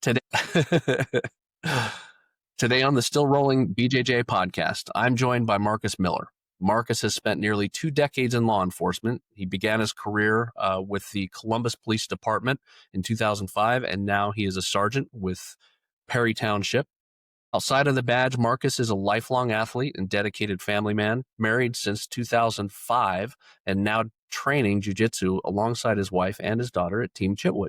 Today, today on the Still Rolling BJJ Podcast, I'm joined by Marcus Miller. Marcus has spent nearly 2 decades in law enforcement. He began his career with the Columbus Police Department in 2005, and now he is a sergeant with Perry Township. Outside of the badge, Marcus is a lifelong athlete and dedicated family man, married since 2005, and now training Jiu-Jitsu alongside his wife and his daughter at Team Chitwood.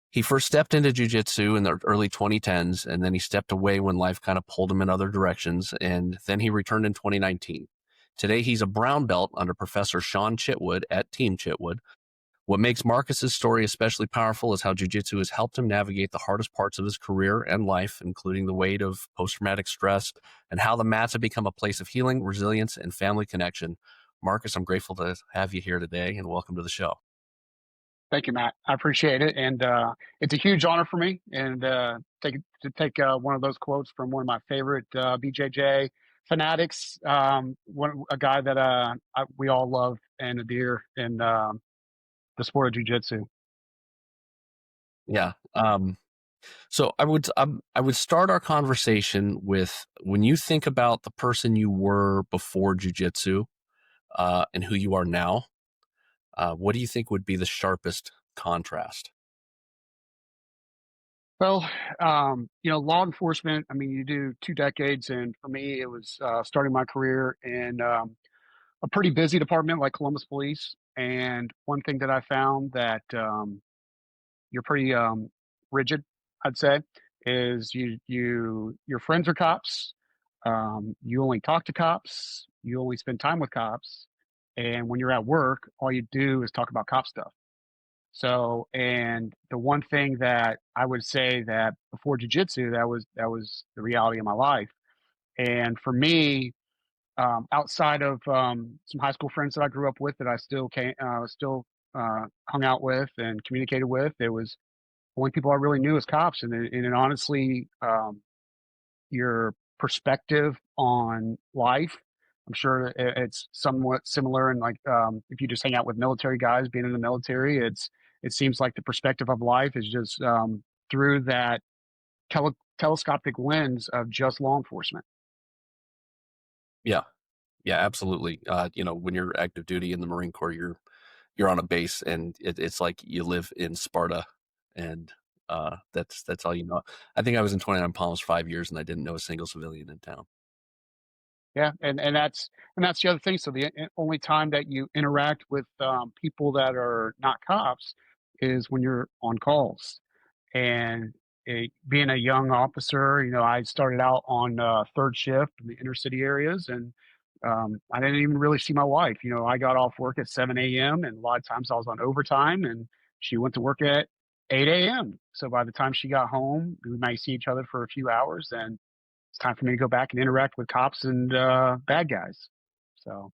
He first stepped into Jiu-Jitsu in the early 2010s, and then he stepped away when life kind of pulled him in other directions, and then he returned in 2019. Today, he's a brown belt under Professor Sean Chitwood at Team Chitwood. What makes Marcus's story especially powerful is how Jiu-Jitsu has helped him navigate the hardest parts of his career and life, including the weight of post-traumatic stress, and how the mats have become a place of healing, resilience, and family connection. Marcus, I'm grateful to have you here today, and welcome to the show. Thank you, Matt. I appreciate it. And it's a huge honor for me and take one of those quotes from one of my favorite BJJ fanatics, a guy that we all love and adhere in the sport of jiu-jitsu. Yeah. So I would start our conversation with, when you think about the person you were before jiu-jitsu and who you are now, what do you think would be the sharpest contrast? Well, law enforcement, I mean, you do 2 decades. And for me, it was starting my career in a pretty busy department like Columbus Police. And one thing that I found that you're pretty rigid, I'd say, is your friends are cops. You only talk to cops. You only spend time with cops. And when you're at work, all you do is talk about cop stuff. So, and the one thing that I would say that before jiu-jitsu, that was the reality of my life. And for me, outside of some high school friends that I grew up with that I still hung out with and communicated with, it was the only people I really knew as cops. And honestly, your perspective on life, I'm sure it's somewhat similar. And like, if you just hang out with military guys, being in the military, it seems like the perspective of life is just through that telescopic lens of just law enforcement. Yeah, absolutely. When you're active duty in the Marine Corps, you're on a base, and it's like you live in Sparta, and that's all you know. I think I was in 29 Palms 5 years, and I didn't know a single civilian in town. Yeah, and that's the other thing. So the only time that you interact with people that are not cops is when you're on calls. And being a young officer, I started out on third shift in the inner city areas, and I didn't even really see my wife. I got off work at 7 a.m. and a lot of times I was on overtime, and she went to work at 8 a.m. So by the time she got home, we might see each other for a few hours, and it's time for me to go back and interact with cops and bad guys. So,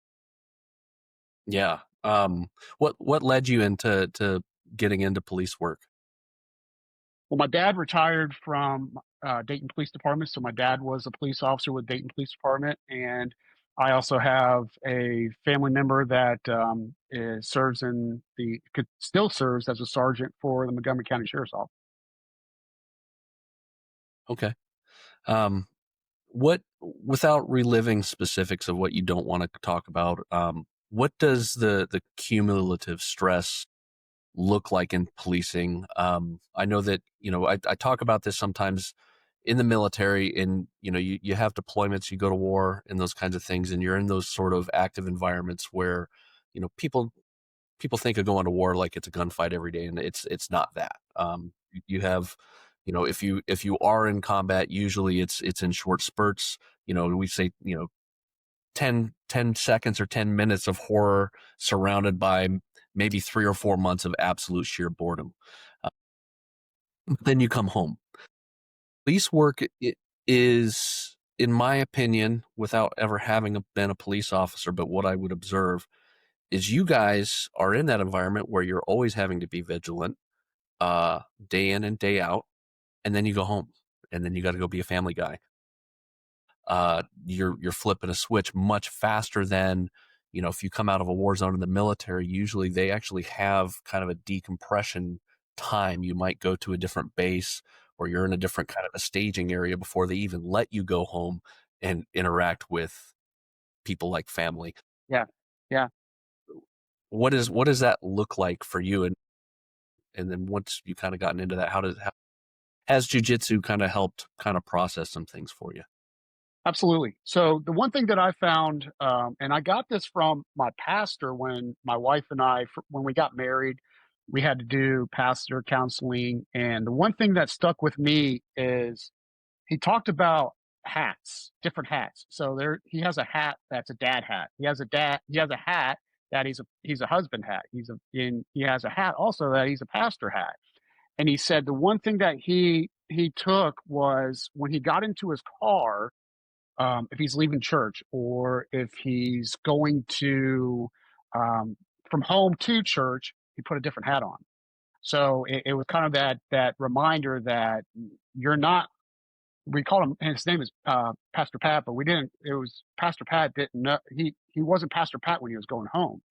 yeah. What led you into getting into police work? Well, my dad retired from Dayton Police Department, so my dad was a police officer with Dayton Police Department, and I also have a family member that still serves as a sergeant for the Montgomery County Sheriff's Office. Okay. Without reliving specifics of what you don't want to talk about, what does the cumulative stress look like in policing? I know that, I talk about this sometimes in the military, and, you have deployments, you go to war and those kinds of things, and you're in those sort of active environments where, people think of going to war like it's a gunfight every day, and it's not that. You have, if you are in combat, usually it's in short spurts. We say, 10 seconds or 10 minutes of horror surrounded by maybe 3 or 4 months of absolute sheer boredom. Then you come home. Police work is, in my opinion, without ever having been a police officer, but what I would observe is you guys are in that environment where you're always having to be vigilant, day in and day out, and then you go home, and then you got to go be a family guy. You're flipping a switch much faster than, if you come out of a war zone in the military. Usually they actually have kind of a decompression time you might go to a different base, or you're in a different kind of a staging area before they even let you go home and interact with people like family. Yeah. Yeah. What does that look like for you? And then once you kind of gotten into that, how has jiu-jitsu kind of helped kind of process some things for you? Absolutely. So the one thing that I found, and I got this from my pastor when my wife and I, when we got married, we had to do pastor counseling. And the one thing that stuck with me is he talked about hats, different hats. So he has a hat that's a dad hat. He has a hat that he's a husband hat. He has a hat also that he's a pastor hat. And he said the one thing that he took was when he got into his car, if he's leaving church or if he's going to from home to church, he put a different hat on. So it was kind of that reminder that you're not. We called him, and his name is Pastor Pat, but we didn't. It was Pastor Pat didn't know he wasn't Pastor Pat when he was going home.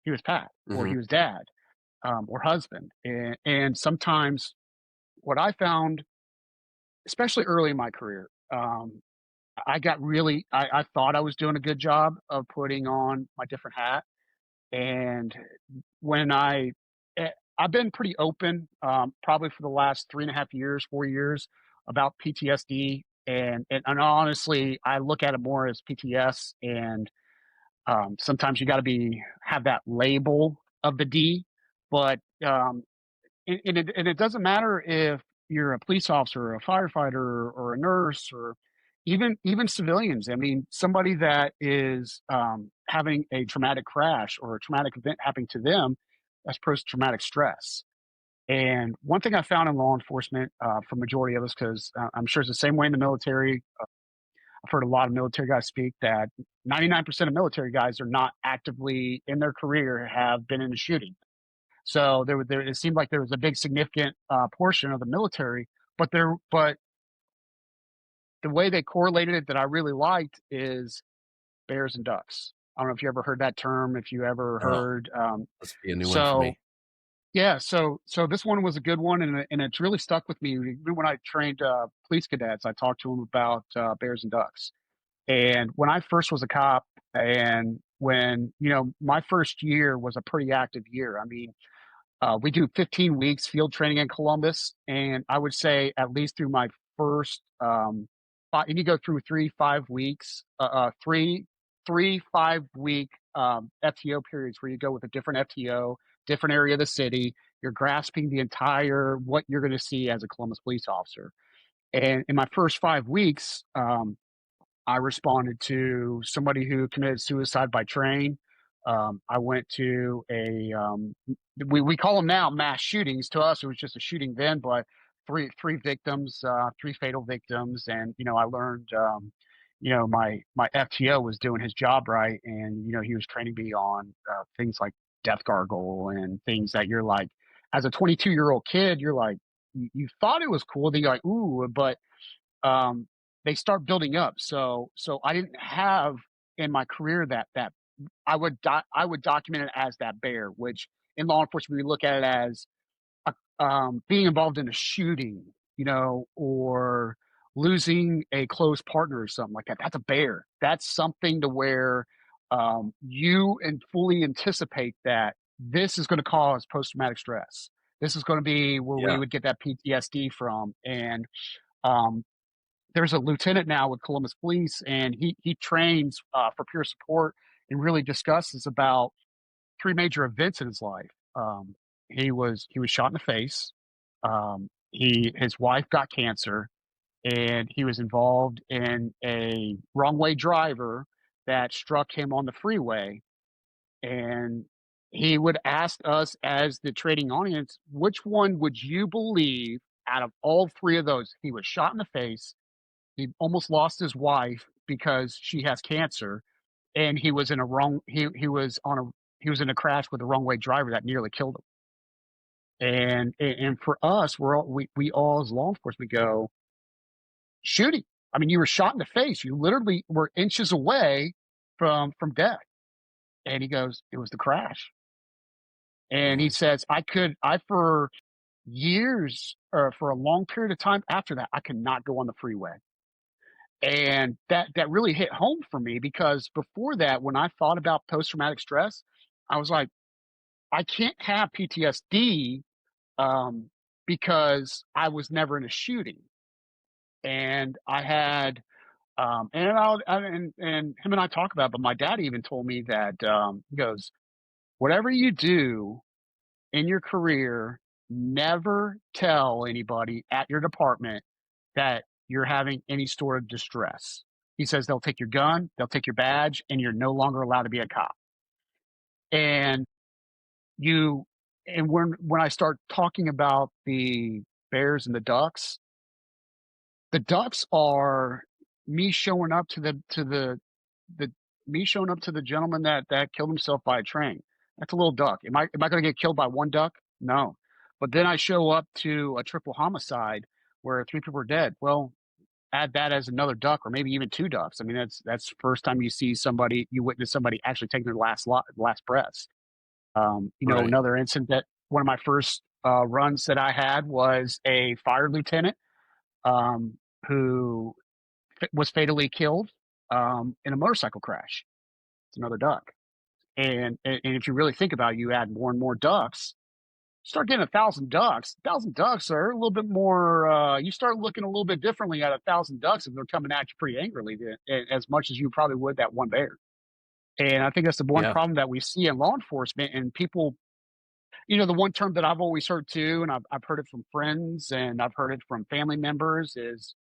He was Pat, or he was dad, or husband, and sometimes what I found, especially early in my career, I thought I was doing a good job of putting on my different hat. And when I've been pretty open, probably for the last 3.5 years, 4 years about PTSD. And honestly, I look at it more as PTS. And sometimes you got to have that label of the D, but and it doesn't matter if you're a police officer, or a firefighter, or a nurse, or even civilians. I mean, somebody that is having a traumatic crash or a traumatic event happening to them, that's post-traumatic stress. And one thing I found in law enforcement, for majority of us, because I'm sure it's the same way in the military. I've heard a lot of military guys speak that 99% of military guys are not actively in their career have been in a shooting. So it seemed like there was a big significant portion of the military, but the way they correlated it that I really liked is bears and ducks. I don't know if you ever heard that term, if you ever Oh, heard. this be a new one for So me. yeah, so this one was a good one, and it's really stuck with me. Even when I trained police cadets, I talked to them about bears and ducks. And when I first was a cop, and when my first year was a pretty active year. I mean, we do 15 weeks field training in Columbus, and I would say at least through my first, and you go through 3 5 weeks, 5 week FTO periods where you go with a different FTO, different area of the city. You're grasping the entire what you're going to see as a Columbus police officer. And in my first 5 weeks, I responded to somebody who committed suicide by train. I went to we call them now mass shootings. To us, it was just a shooting then, but three victims, three fatal victims. And, I learned, my FTO was doing his job right. And, he was training me on things like death gargle and things that you're like, as a 22-year-old kid, you're like, you thought it was cool. Then you're like, ooh, but they start building up. So I didn't have in my career that I would document it as that bear, which in law enforcement we look at it as being involved in a shooting, or losing a close partner or something like that. That's a bear. That's something to where you and fully anticipate that this is going to cause post-traumatic stress. This is going to be where we would get that PTSD from. And there's a lieutenant now with Columbus Police, and he trains for peer support and really discusses about three major events in his life. He was shot in the face. His wife got cancer, and he was involved in a wrong way driver that struck him on the freeway. And he would ask us as the trading audience, which one would you believe out of all three of those? He was shot in the face. He almost lost his wife because she has cancer, and he was in a crash with a wrong way driver that nearly killed him. And for us, we all as law enforcement go shooting. I mean, you were shot in the face. You literally were inches away from death. And he goes, it was the crash. And he says, years or for a long period of time after that, I could not go on the freeway. And that really hit home for me because before that, when I thought about post-traumatic stress, I was like, I can't have PTSD um, because I was never in a shooting. And I had, and him and I talk about it, but my dad even told me that, he goes, whatever you do in your career, never tell anybody at your department that you're having any sort of distress. He says they'll take your gun, they'll take your badge, and you're no longer allowed to be a cop. And you, and when I start talking about the bears and the ducks are me showing up to the me showing up to the gentleman that killed himself by a train. That's a little duck. Am I going to get killed by one duck? No. But then I show up to a triple homicide where 3 people are dead. Well, add that as another duck, or maybe even 2 ducks. I mean, that's the first time you witness somebody actually taking their last breaths. Right. Another incident that one of my first runs that I had was a fire lieutenant um, who was fatally killed in a motorcycle crash. It's another duck. And if you really think about it, you add more and more ducks, start getting 1,000 ducks. 1,000 ducks are a little bit more. You start looking a little bit differently at 1,000 ducks if they're coming at you pretty angrily, as much as you probably would that one bear. And I think that's the one Yeah. problem that we see in law enforcement and people. The one term that I've always heard too, and I've heard it from friends and I've heard it from family members is,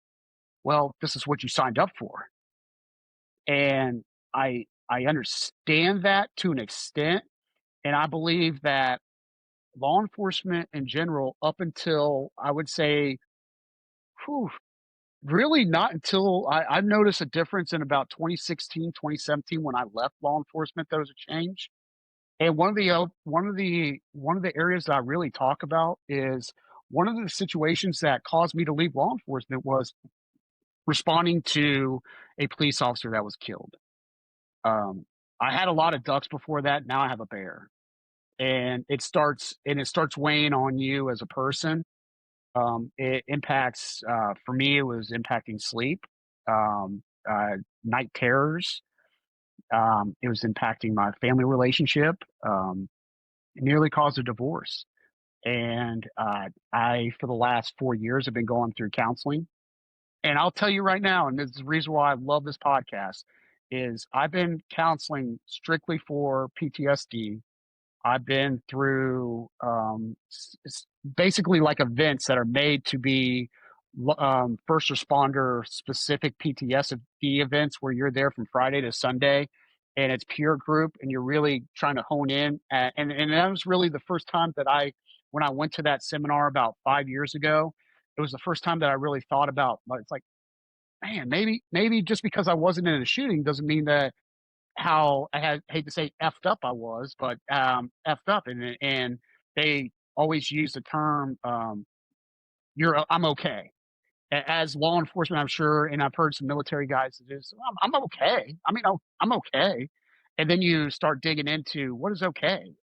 well, this is what you signed up for. And I understand that to an extent, and I believe that law enforcement in general, up until I would say, whew, really not until I've noticed a difference in about 2016, 2017 when I left law enforcement. There was a change, and one of the areas that I really talk about is one of the situations that caused me to leave law enforcement was responding to a police officer that was killed. Um, I had a lot of ducks before that. Now I have a bear, and it starts weighing on you as a person. It impacts. For me, it was impacting sleep, um, night terrors. It was impacting my family relationship. It nearly caused a divorce, and I, for the last 4 years, have been going through counseling. And I'll tell you right now, and this is the reason why I love this podcast, is I've been counseling strictly for PTSD. I've been through basically like events that are made to be first responder specific PTSD events where you're there from Friday to Sunday and it's peer group and you're really trying to hone in. And that was really the first time that when I went to that seminar about 5 years ago, it was the first time that I really thought about, it's like, man, maybe just because I wasn't in a shooting doesn't mean that how hate to say effed up I was, but effed up, and they always use the term I'm okay. As law enforcement, I'm sure, and I've heard some military guys that is I'm okay. I mean, I'm okay, and then you start digging into what is okay.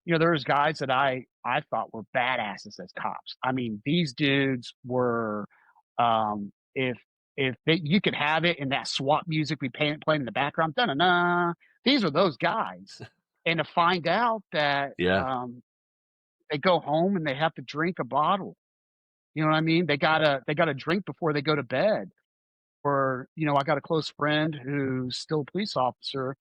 There's guys that I thought were badasses as cops. I mean, these dudes were if you could have it in that SWAT music we playing in the background, da na. These are those guys, and to find out that Yeah. they go home and they have to drink a bottle. You know what I mean? They gotta drink before they go to bed. Or I got a close friend who's still a police officer,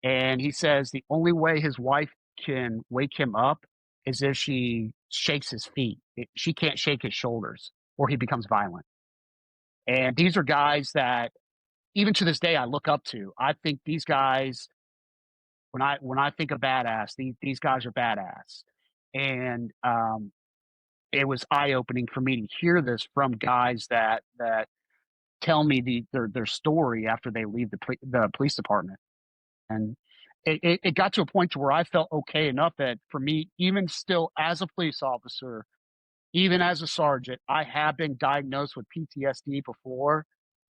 and he says the only way his wife can wake him up is if she shakes his feet. She can't shake his shoulders, or he becomes violent. And these are guys that even to this day I look up to. I think these guys, when I think of badass, these guys are badass. And it was eye opening for me to hear this from guys that tell me their story after they leave the police department. And it got to a point to where I felt okay enough that for me, even still as a police officer, even as a sergeant, I have been diagnosed with PTSD before,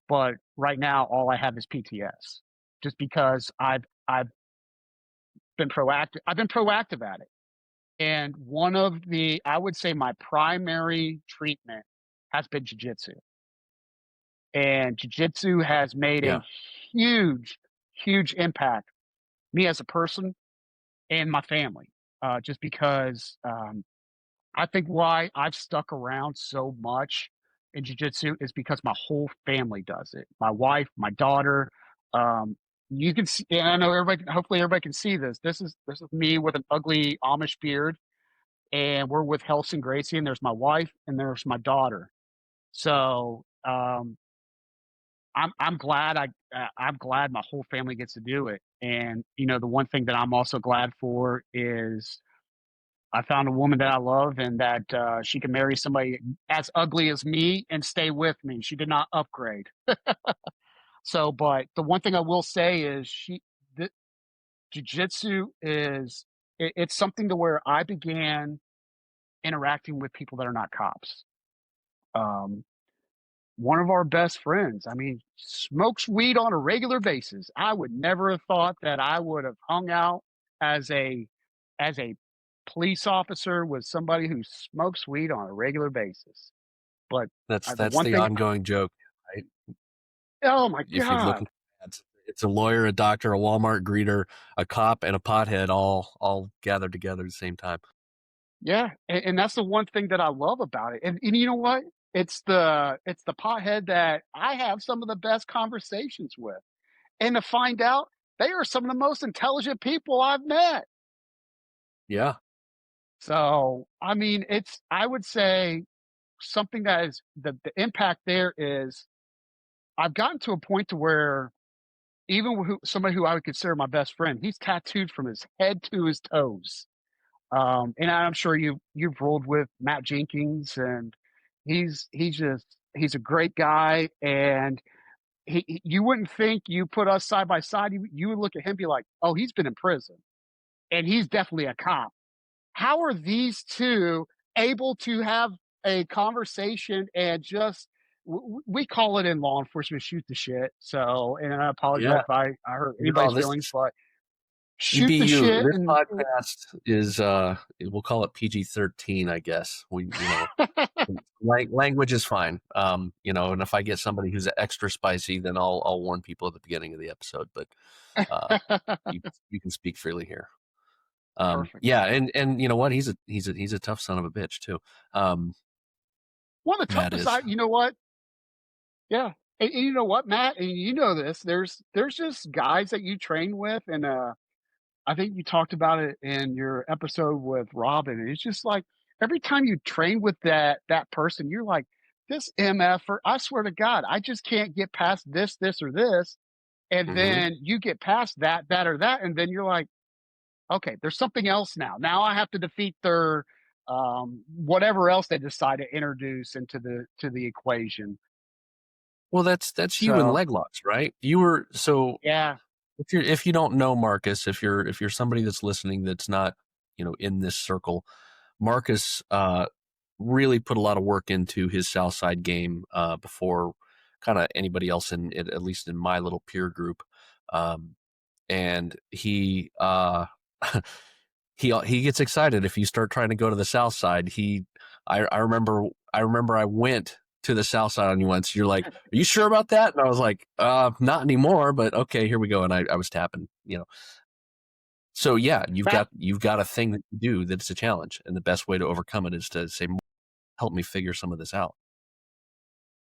but right now all I have is PTS. Just because I've been proactive. I've been proactive at it. And one of the I would say my primary treatment has been jujitsu. And jujitsu has made Yeah. a huge, huge impact me as a person and my family. Just because I think why I've stuck around so much in jujitsu is because my whole family does it. My wife, my daughter. Um, you can see, and I know everybody. Hopefully, everybody can see this. This is me with an ugly Amish beard, and we're with Helson Gracie, and there's my wife, and there's my daughter. So I'm glad I'm glad my whole family gets to do it. And the one thing that I'm also glad for is I found a woman that I love and that she can marry somebody as ugly as me and stay with me. She did not upgrade. So, but the one thing I will say is the jujitsu is it's something to where I began interacting with people that are not cops. Um, One of our best friends, I mean, smokes weed on a regular basis. I would never have thought that I would have hung out as a police officer with somebody who smokes weed on a regular basis. But the That's one the thing, ongoing joke, right? oh my If you're god, looking for ads, it's a lawyer, a doctor, a Walmart greeter, a cop, and a pothead all gathered together at the same time. yeah, and that's the one thing that I love about it. And you know what? It's the pothead that I have some of the best conversations with, and to find out they are some of the most intelligent people I've met. Yeah. So, I mean, I would say something that is the impact there is I've gotten to a point to where even somebody who I would consider my best friend, he's tattooed from his head to his toes. And I'm sure you've rolled with Matt Jenkins, and he's a great guy. And you wouldn't think you put us side by side, you would look at him and be like, oh, he's been in prison, and he's definitely a cop. How are these two able to have a conversation and just we call it in law enforcement shoot the shit. So, and I apologize Yeah. if I hurt No, anybody's this feelings, is but shoot the EBU. shit This and podcast is we'll call it PG-13, I guess. Language is fine. And if I get somebody who's extra spicy, then I'll warn people at the beginning of the episode. But uh, you can speak freely here. perfect. Yeah, and you know what? He's a tough son of a bitch too. One of the Matt toughest is. you know what? Yeah. And you know what, Matt? And you know this. There's just guys that you train with, and I think you talked about it in your episode with Robin. It's just like every time you train with that person, you're like, this MF, I swear to God, I just can't get past this, or this. And Mm-hmm. then you get past that, or that, and then you're like, okay, there's something else now. Now I have to defeat their whatever else they decide to introduce into the equation. Well, that's you in So leg locks, right? You were so yeah, if you don't know Marcus, if you're somebody that's listening that's not in this circle, Marcus really put a lot of work into his Southside game before kind of anybody else in it, at least in my little peer group, and he he gets excited if you start trying to go to the South Side. I remember I went to the South Side on you once. You're like, "Are you sure about that?" And I was like, not anymore, but okay, here we go." And I was tapping. So yeah, that you've got a thing that you do that's a challenge, and the best way to overcome it is to say, "Help me figure some of this out."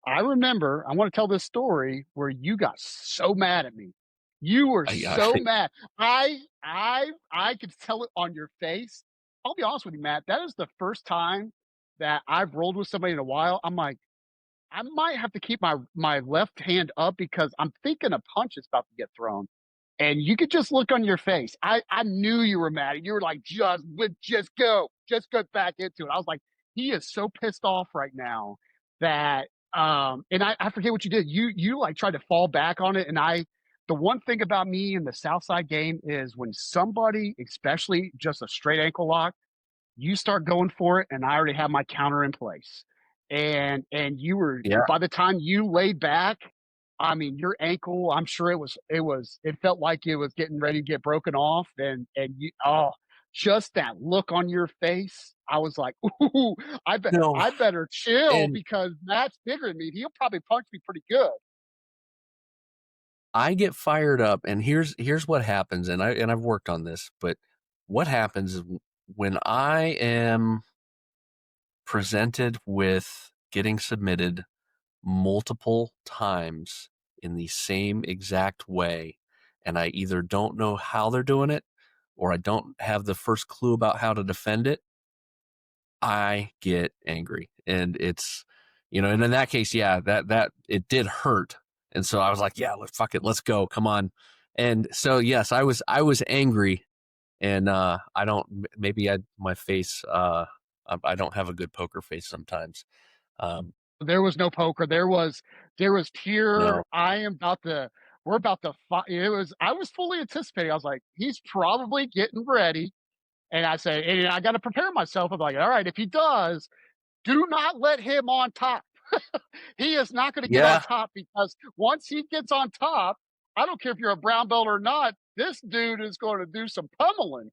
I remember. I want to tell this story where you got so mad at me. You were I so mad. I could tell it on your face. I'll be honest with you, Matt. That is the first time that I've rolled with somebody in a while. I'm like, I might have to keep my left hand up because I'm thinking a punch is about to get thrown. And you could just look on your face. I knew you were mad. You were like, just go back into it. I was like, he is so pissed off right now that and I forget what you did. You like tried to fall back on it. And the one thing about me in the Southside game is when somebody, especially just a straight ankle lock, you start going for it, and I already have my counter in place. And you were Yeah. by the time you laid back, I mean, your ankle, I'm sure it felt like it was getting ready to get broken off. And you, oh, just that look on your face, I was like, "Ooh, No, I better chill and because Matt's bigger than me. He'll probably punch me pretty good." I get fired up, and here's what happens, and I've worked on this, but what happens is when I am presented with getting submitted multiple times in the same exact way, and I either don't know how they're doing it or I don't have the first clue about how to defend it, I get angry. And it's, and in that case, yeah, that it did hurt. And so I was like, yeah, fuck it, let's go, come on. And so yes, I was angry, and I don't, maybe my face, I don't have a good poker face sometimes. There was no poker. There was pure, No, we're about to fight. I was fully anticipating. I was like, he's probably getting ready. And I say, and I got to prepare myself. I'm like, all right, if he does, do not let him on top. He is not going to get on yeah, top, because once he gets on top, I don't care if you're a brown belt or not, this dude is going to do some pummeling.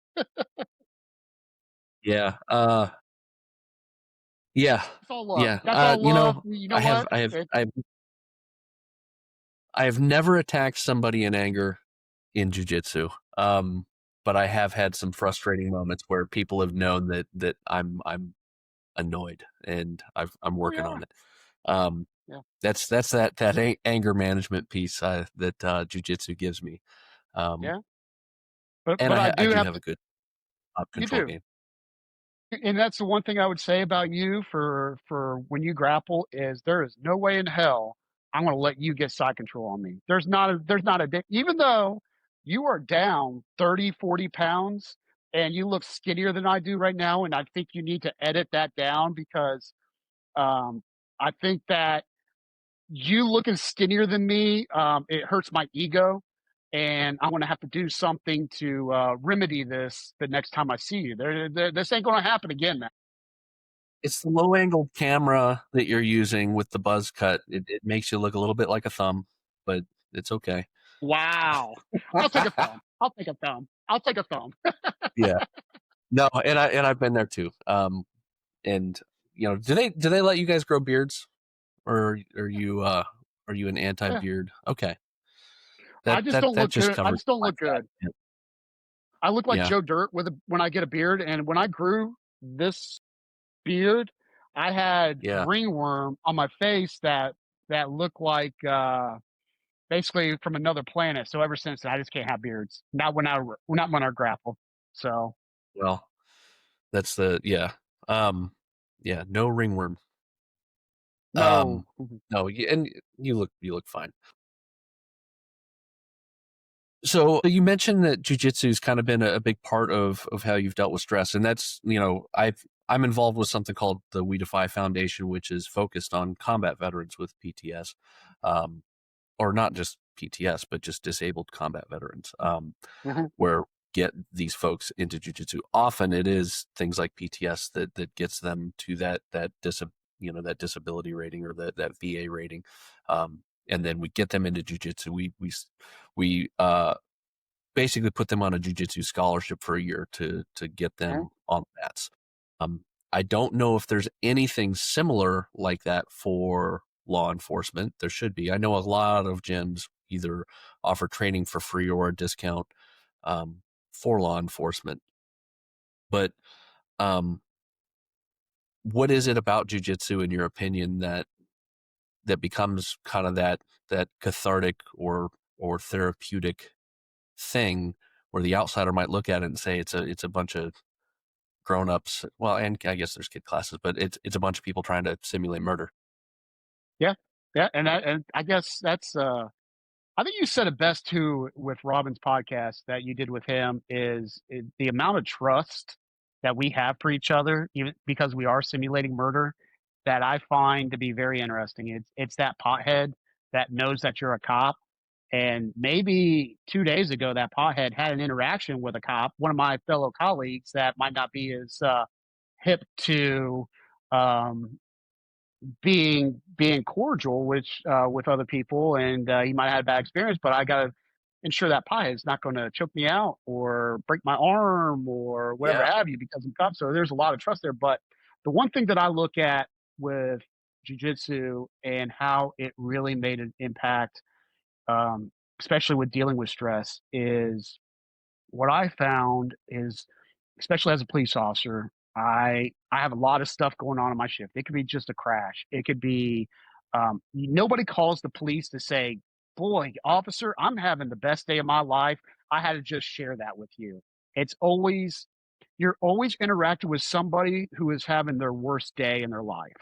yeah, yeah, That's all love. yeah. That's all love. You know I have, what? I have, I have never attacked somebody in anger in jiu-jitsu. But I have had some frustrating moments where people have known that I'm annoyed, and I'm Oh working yeah, on it. Um, yeah, that's that anger management piece that jiu-jitsu gives me. Um, yeah. But and but I I do do have have a to. good You control do. game. And that's the one thing I would say about you for when you grapple is there is no way in hell I'm going to let you get side control on me. Even though you are down 30, 40 pounds and you look skinnier than I do right now. And I think you need to edit that down because, um, I think that you looking skinnier than me, it hurts my ego, and I'm gonna have to do something to remedy this the next time I see you. This ain't gonna happen again, man. It's the low angled camera that you're using with the buzz cut. It makes you look a little bit like a thumb, but it's okay. Wow. I'll take a thumb. I'll take a thumb. I'll take a thumb. Yeah. No, and I've been there too. And do they let you guys grow beards, or are you an anti Yeah. beard? Okay, I that just that don't that look just good. I covers just don't my look track. good. I look like Yeah, Joe Dirt when I get a beard. And when I grew this beard, I had yeah. ringworm on my face that looked like basically from another planet. So ever since then, I just can't have beards. Not when I grapple. So Well, that's the yeah. Yeah, no ringworm. no. No, and you look fine. So you mentioned that jujitsu has kind of been a big part of how you've dealt with stress, and that's I'm involved with something called the We Defy Foundation, which is focused on combat veterans with PTS, um, or not just PTS, but just disabled combat veterans, Mhm. where get these folks into jujitsu. Often it is things like PTS that gets them to that disability rating or that VA rating, and then we get them into jujitsu. We basically put them on a jiu-jitsu scholarship for a year to get Mhm. them on the mats. I don't know if there's anything similar like that for law enforcement. There should be. I know a lot of gyms either offer training for free or a discount um, for law enforcement. But um, what is it about jiu-jitsu, in your opinion, that becomes kind of that cathartic or therapeutic thing where the outsider might look at it and say it's a bunch of grown-ups, well, and I guess there's kid classes, but it's a bunch of people trying to simulate murder. Yeah. Yeah. And I guess that's I think you said it best too with Robin's podcast that you did with him the amount of trust that we have for each other, even because we are simulating murder, that I find to be very interesting. It's that pothead that knows that you're a cop. And maybe 2 days ago, that pothead had an interaction with a cop, one of my fellow colleagues that might not be as hip to um, being cordial with other people, and he might have had a bad experience. But I got to ensure that pie is not going to choke me out or break my arm or whatever Yeah. have you because I'm cuffed. So there's a lot of trust there. But the one thing that I look at with jiu-jitsu and how it really made an impact, especially with dealing with stress, is what I found is, especially as a police officer, I have a lot of stuff going on in my shift. It could be just a crash. It could be nobody calls the police to say, "Boy, officer, I'm having the best day of my life. I had to just share that with you." It's always you're always interacting with somebody who is having their worst day in their life.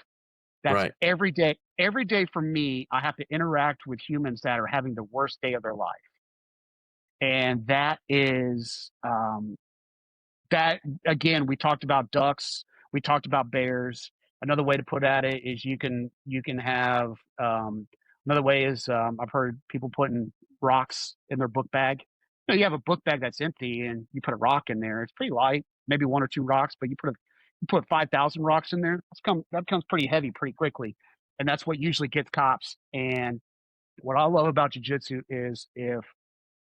That's Right. every day. Every day for me, I have to interact with humans that are having the worst day of their life, and that is that again, we talked about ducks, we talked about bears. Another way to put at it is you can have another way is I've heard people putting rocks in their book bag. You have a book bag that's empty and you put a rock in there. It's pretty light, maybe one or two rocks, but you put 5,000 rocks in there. That becomes pretty heavy pretty quickly, and that's what usually gets cops. And what I love about jujitsu is if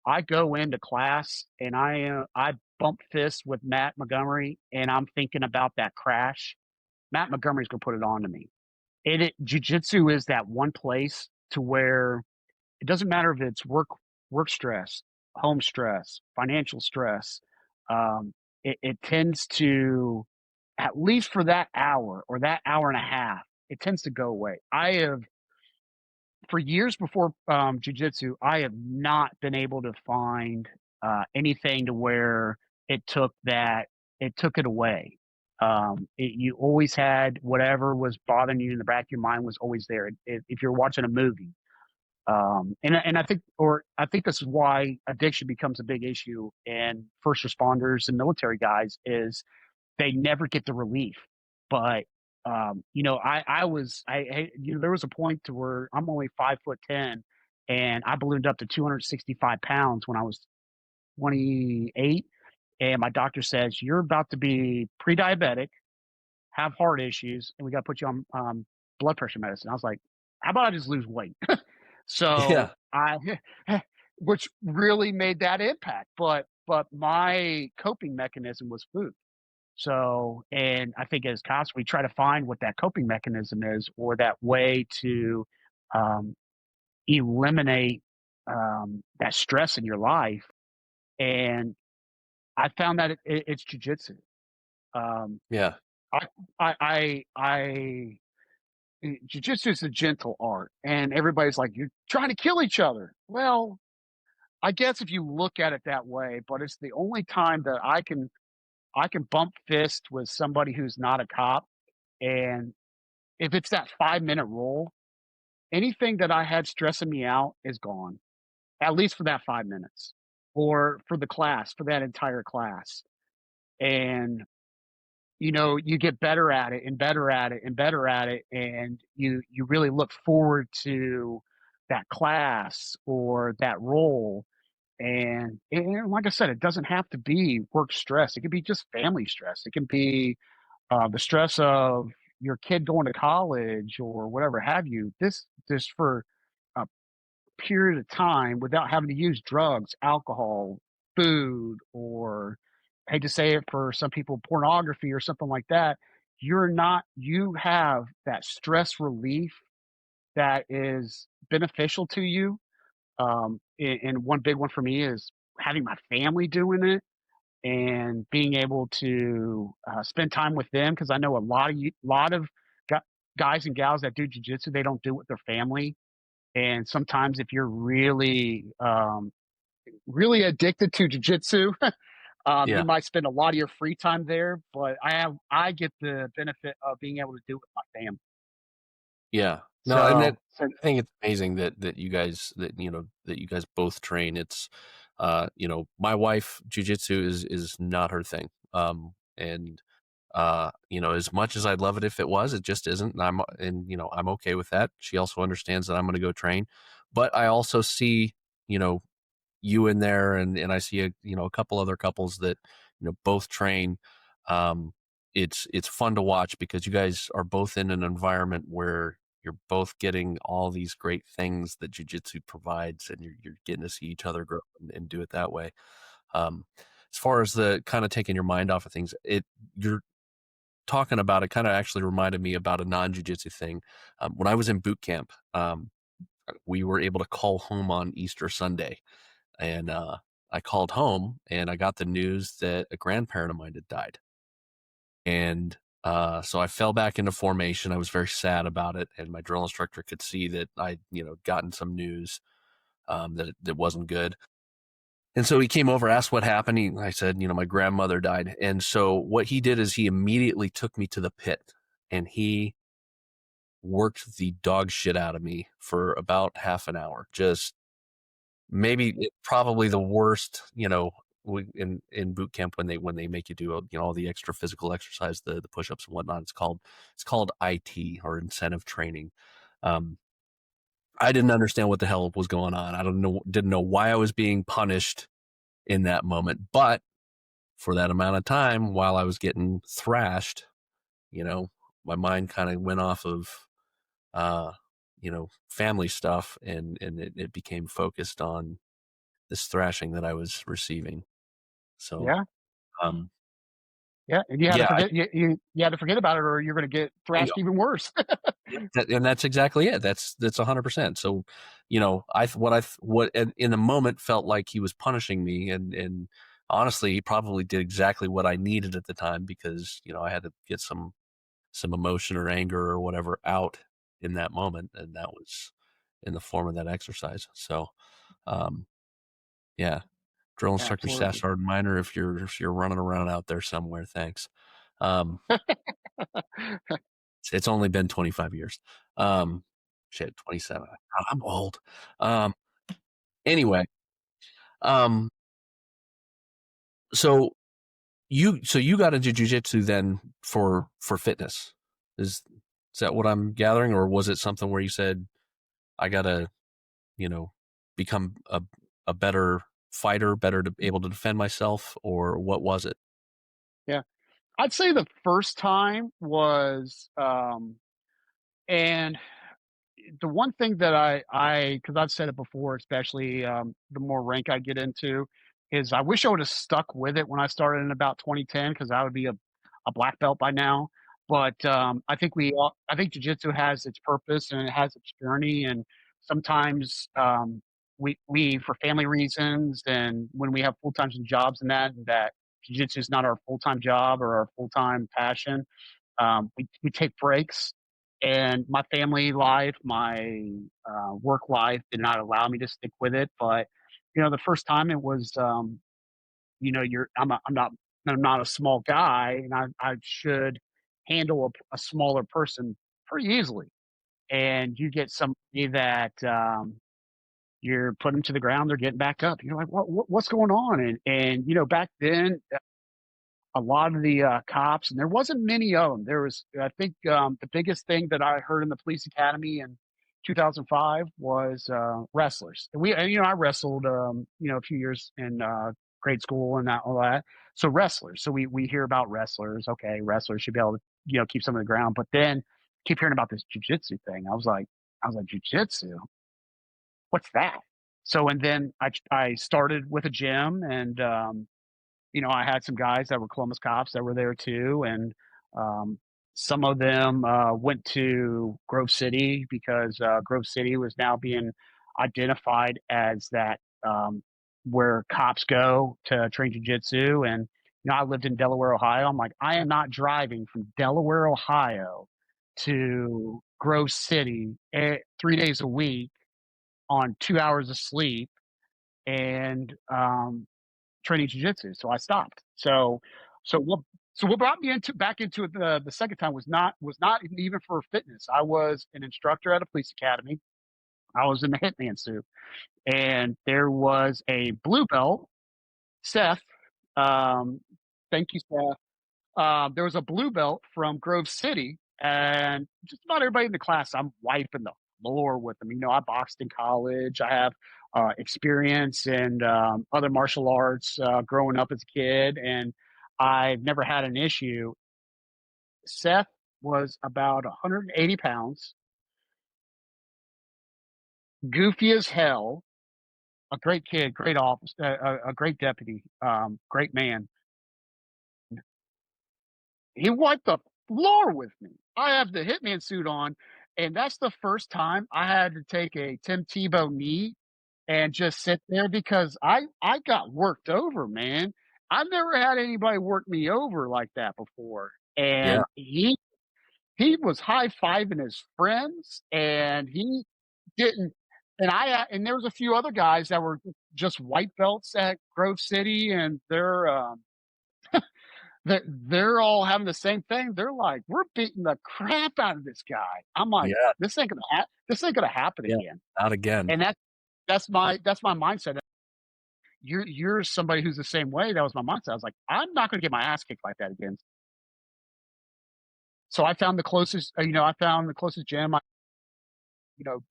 I go into class and I bump fists with Matt Montgomery and I'm thinking about that crash. Matt Montgomery's gonna put it on to me. Jiu-jitsu is that one place to where it doesn't matter if it's work stress, home stress, financial stress. It tends to, at least for that hour or that hour and a half, it tends to go away. I have for years before jujitsu, I have not been able to find anything to where it took that it took it away. You always had whatever was bothering you in the back of your mind was always there. If you're watching a movie, and I think this is why addiction becomes a big issue in first responders and military guys is they never get the relief. But there was a point to where I'm only 5'10", and I ballooned up to 265 pounds when I was 28. And my doctor says, "You're about to be pre-diabetic, have heart issues, and we got to put you on blood pressure medicine." I was like, "How about I just lose weight?" So Yeah. which really made that impact. But my coping mechanism was food. So, and I think as cops, we try to find what that coping mechanism is or that way to um, eliminate that stress in your life. And I found that it's jujitsu. Um, Yeah. I, I jujitsu is a gentle art, and everybody's like, "You're trying to kill each other." Well, I guess if you look at it that way, but it's the only time that I can bump fist with somebody who's not a cop. And if it's that 5-minute rule, anything that I had stressing me out is gone, at least for that 5 minutes or for the class, for that entire class. And, you get better at it and better at it and better at it. And you really look forward to that class or that role. And like I said, it doesn't have to be work stress. It could be just family stress. It can be the stress of your kid going to college or whatever have you. This for a period of time without having to use drugs, alcohol, food, or I hate to say it for some people, pornography or something like that. You have that stress relief that is beneficial to you. And one big one for me is having my family doing it and being able to spend time with them because I know a lot of gu- guys and gals that do jujitsu, they don't do it with their family. And sometimes if you're really addicted to jujitsu, you Yeah. might spend a lot of your free time there. But I get the benefit of being able to do it with my family. Yeah. No, and So, that so I think it's amazing that you guys that you guys both train. It's my wife, jujitsu is not her thing. And as much as I'd love it if it was, it just isn't. I'm okay with that. She also understands that I'm going to go train, but I also see, you know, you in there, and I see a couple other couples that both train. Um, it's fun to watch because you guys are both in an environment where you're both getting all these great things that jiu-jitsu provides, and you're getting to see each other grow and do it that way. As far as the kind of taking your mind off of things, you're talking about it kind of actually reminded me about a non-jiu-jitsu thing. When I was in boot camp, we were able to call home on Easter Sunday, and I called home and I got the news that a grandparent of mine had died. And so I fell back into formation. I was very sad about it, and my drill instructor could see that I'd gotten some news that wasn't good. And so he came over, asked what happened. I said, my grandmother died. And so what he did is he immediately took me to the pit, and he worked the dog shit out of me for about half an hour. Just probably the worst, in boot camp when they make you do all the extra physical exercise, the push-ups and whatnot. It's called IT, or incentive training. I didn't understand what the hell was going on. I didn't know why I was being punished in that moment, but for that amount of time while I was getting thrashed, my mind kind of went off of family stuff, and it became focused on this thrashing that I was receiving. So Yeah. Um, Yeah, and you had to yeah, forget you had to forget about it, or you're going to get thrashed even worse. and that's exactly it. That's 100%. So, what in the moment felt like he was punishing me, and honestly, he probably did exactly what I needed at the time, because I had to get some emotion or anger or whatever out in that moment, and that was in the form of that exercise. So, yeah. Drill instructor, Staff Absolutely. Sergeant Minor, if you're running around out there somewhere, thanks. It's only been 25 years. 27. I'm old. Anyway, so you got into jiu-jitsu then for fitness. Is that what I'm gathering, or was it something where you said, I gotta, become a better fighter, better to able to defend myself, or what was it? Yeah. I'd say the first time was, and the one thing that because I've said it before, especially the more rank I get into, is I wish I would have stuck with it when I started in about 2010, because I would be a black belt by now. But I think jiu-jitsu has its purpose and it has its journey. And sometimes we for family reasons, and when we have full-time jobs that jiu-jitsu is not our full-time job or our full-time passion, we take breaks, and my family life, my work life did not allow me to stick with it. But the first time it was, I'm not a small guy, and I should handle a smaller person pretty easily. And you get somebody that you're putting them to the ground, they're getting back up. You're like, what's going on? And back then, a lot of the cops, and there wasn't many of them. There was, I think, the biggest thing that I heard in the police academy in 2005 was wrestlers. And I wrestled, a few years in grade school and all that. So wrestlers. So we hear about wrestlers. Okay, wrestlers should be able to, keep some of the ground. But then keep hearing about this jujitsu thing. I was like, jujitsu? What's that? So, and then I started with a gym, and I had some guys that were Columbus cops that were there too, and um, some of them went to Grove City, because Grove City was now being identified as that, where cops go to train jiu-jitsu. And I lived in Delaware, Ohio. I'm like, I am not driving from Delaware, Ohio, to Grove City 3 days a week on 2 hours of sleep, and training jiu-jitsu. So I stopped. So what brought me back into it the second time was not even for fitness. I was an instructor at a police academy. I was in the hitman suit, and there was a blue belt, Seth. Um, Thank you, Seth. There was a blue belt from Grove City, and just about everybody in the class, I'm wiping the floor with them. I boxed in college. I have experience in other martial arts growing up as a kid, and I've never had an issue. Seth was about 180 pounds, goofy as hell, a great kid, great office, a great deputy, great man. He wiped the floor with me. I have the Hitman suit on, and that's the first time I had to take a Tim Tebow knee and just sit there because I got worked over, man. I've never had anybody work me over like that before. Yeah. And he was high-fiving his friends, and he didn't and there was a few other guys that were just white belts at Grove City, and they're all having the same thing. They're like, "We're beating the crap out of this guy." I'm like, Yeah. this ain't gonna happen Yeah. again." Not again. And that's my mindset. You're somebody who's the same way. That was my mindset. I was like, "I'm not gonna get my ass kicked like that again." So I found the closest, I found the closest gym, you know,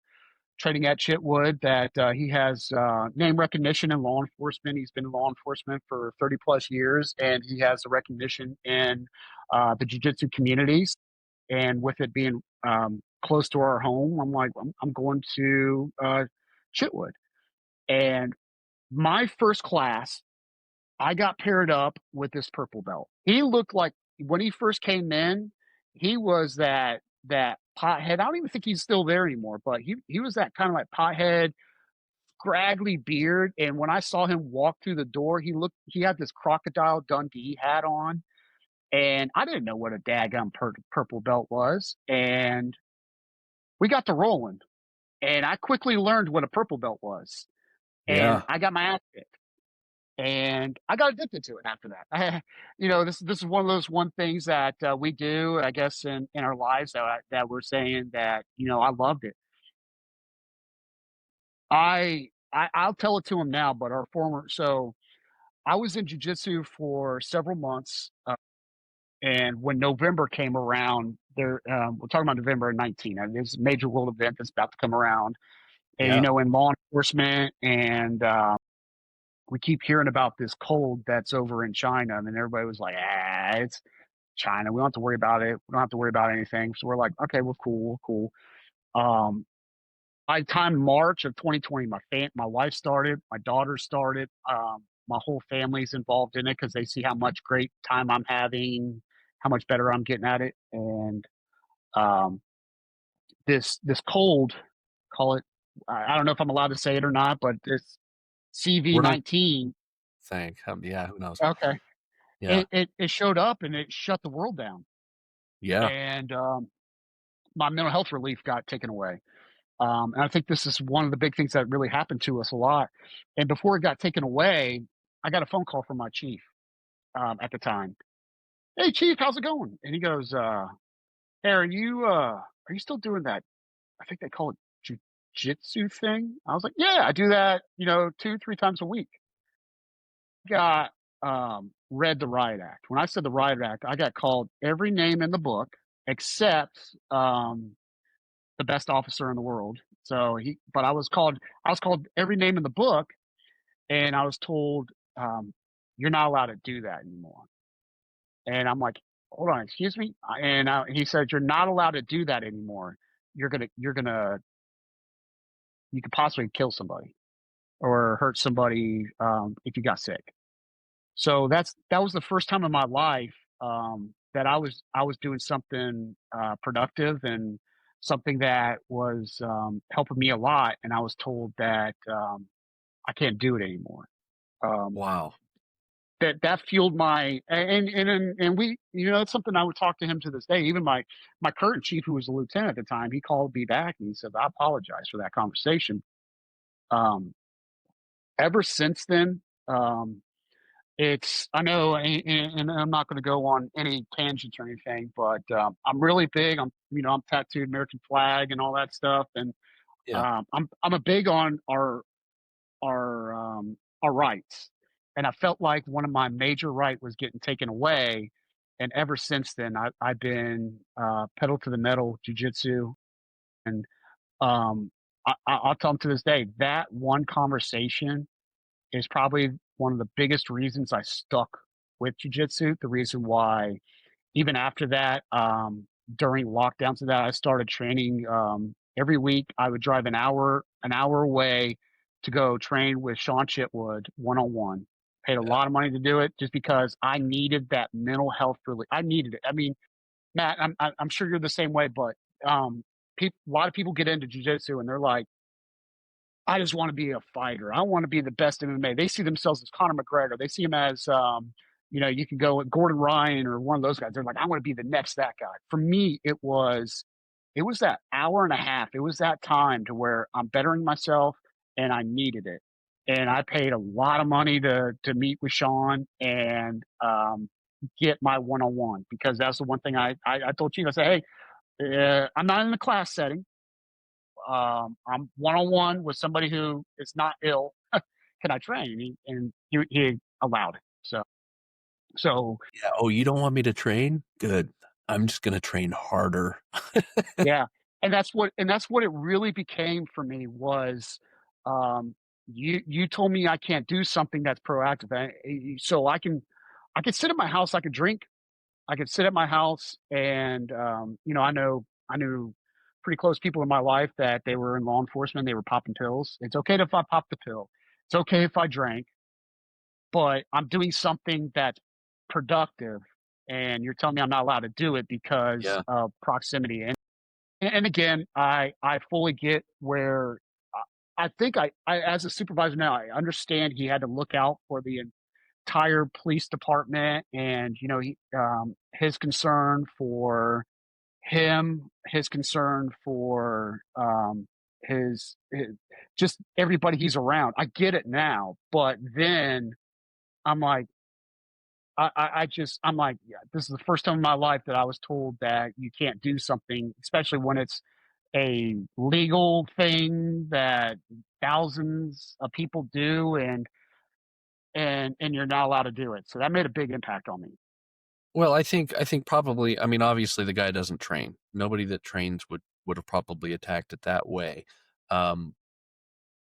training at Chitwood that he has name recognition in law enforcement. He's been in law enforcement for 30 plus years, and he has the recognition in the jiu-jitsu communities. And with it being close to our home, I'm like, I'm going to Chitwood. And my first class, I got paired up with this purple belt. He looked like when he first came in, he was that pothead. I don't even think he's still there anymore, but he was that kind of like pothead, scraggly beard. And when I saw him walk through the door, he had this Crocodile Dundee hat on, and I didn't know what a daggum purple belt was. And we got to rolling, and I quickly learned what a purple belt was, and Yeah. I got my ass kicked. And I got addicted to it after that. This is one of those things that we do, I guess, in our lives that we're saying that I loved it. I'll tell it to him now, but so I was in jujitsu for several months, and when November came around, we're talking about November 19. And there's a major world event that's about to come around, and Yeah. in law enforcement and we keep hearing about this cold that's over in China, and then everybody was like, it's China. We don't have to worry about it. We don't have to worry about anything. So we're like, okay, we're cool. We're cool. Um, by the time March of 2020, my wife started, my daughter started, my whole family's involved in it because they see how much great time I'm having, how much better I'm getting at it. And um, this cold, call it, I don't know if I'm allowed to say it or not, but this We're not CV-19. saying, yeah, who knows? Okay. Yeah. It showed up and it shut the world down. Yeah. And my mental health relief got taken away. And I think this is one of the big things that really happened to us a lot. And before it got taken away, I got a phone call from my chief at the time. "Hey, chief, how's it going?" And he goes, "Hey, are you still doing that? I think they call it jujitsu thing." I was like, "Yeah, I do that, 2, 3 times a week." Got read the riot act. When I said the riot act, I got called every name in the book except the best officer in the world. But I was called every name in the book, and I was told, "You're not allowed to do that anymore." And I'm like, "Hold on, excuse me?" And he said, "You're not allowed to do that anymore. You could possibly kill somebody or hurt somebody if you got sick." So that was the first time in my life that I was doing something productive and something that was helping me a lot, and I was told that I can't do it anymore. Um, Wow. that fueled my and we it's something I would talk to him to this day. Even my current chief, who was a lieutenant at the time, he called me back and he said, "I apologize for that conversation." Um, ever since then. It's I know, and I'm not going to go on any tangents or anything, but I'm really big. I'm tattooed American flag and all that stuff, and Yeah. I'm a big on our rights, and I felt like one of my major right was getting taken away, and ever since then I've been pedal to the metal jujitsu, and I'll tell them to this day that one conversation is probably one of the biggest reasons I stuck with jujitsu. The reason why, even after that, during lockdowns of that, I started training every week I would drive an hour away to go train with Sean Chitwood one-on-one. Paid a Yeah. lot of money to do it just because I needed that mental health relief. I needed it. I mean, Matt, I'm sure you're the same way, but a lot of people get into jiu-jitsu and they're like, I just want to be a fighter. I want to be the best in MMA. They see themselves as Conor McGregor. They see him as, you can go with Gordon Ryan or one of those guys. They're like, I want to be the next that guy. For me, it was that hour and a half. It was that time to where I'm bettering myself and I needed it. And I paid a lot of money to meet with Sean and get my one-on-one because that's the one thing I told Chief. I said, hey, I'm not in the class setting. I'm one-on-one with somebody who is not ill. Can I train? And he allowed it. So Yeah. Oh, you don't want me to train? Good. I'm just going to train harder. yeah, and that's what it really became for me was, um, you told me I can't do something that's proactive, so I can sit at my house, I could drink, I could sit at my house, and I knew pretty close people in my life that they were in law enforcement, they were popping pills. It's okay if I pop the pill. It's okay if I drank, but I'm doing something that's productive, and you're telling me I'm not allowed to do it because Yeah. of proximity. And again, I fully get where I think I as a supervisor now, I understand he had to look out for the entire police department and, his concern for him, his concern for, his just everybody he's around. I get it now, but then I'm like, I'm like, yeah, this is the first time in my life that I was told that you can't do something, especially when it's a legal thing that thousands of people do, and you're not allowed to do it. So that made a big impact on me. Well, I think probably, I mean, obviously the guy doesn't train. Nobody that trains would have probably attacked it that way. Um,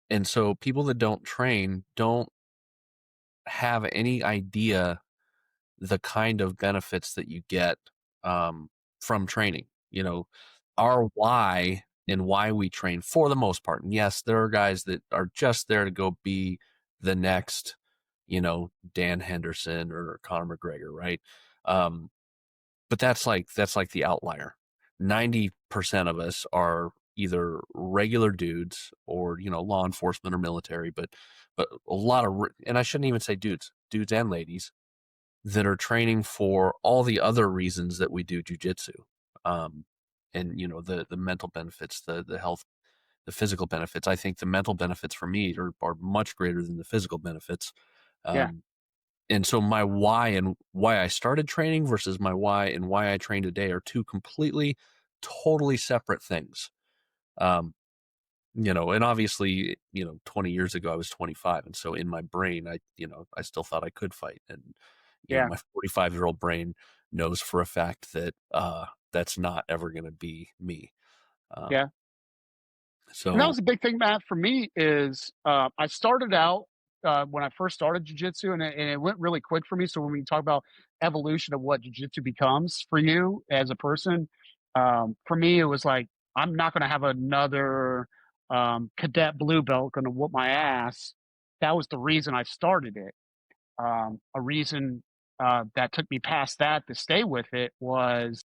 and so people that don't train don't have any idea the kind of benefits that you get from training. Our why and why we train for the most part. And yes, there are guys that are just there to go be the next, Dan Henderson or Conor McGregor, right? Um, but that's like the outlier. 90% of us are either regular dudes or law enforcement or military, but a lot of, and I shouldn't even say dudes and ladies that are training for all the other reasons that we do jujitsu. Um, and the mental benefits, the health, the physical benefits. I think the mental benefits for me are much greater than the physical benefits. Yeah, Um, and so my why and why I started training versus my why and why I train today are two completely, totally separate things. Um, and obviously, 20 years ago I was 25. And so in my brain, I still thought I could fight. And, yeah, my 45-year-old brain knows for a fact that, that's not ever going to be me. Um, yeah. And that so was a big thing, Matt, for me is I started out when I first started jujitsu, and it went really quick for me. So when we talk about evolution of what jujitsu becomes for you as a person, for me it was like I'm not going to have another cadet blue belt going to whoop my ass. That was the reason I started it. A reason that took me past that to stay with it was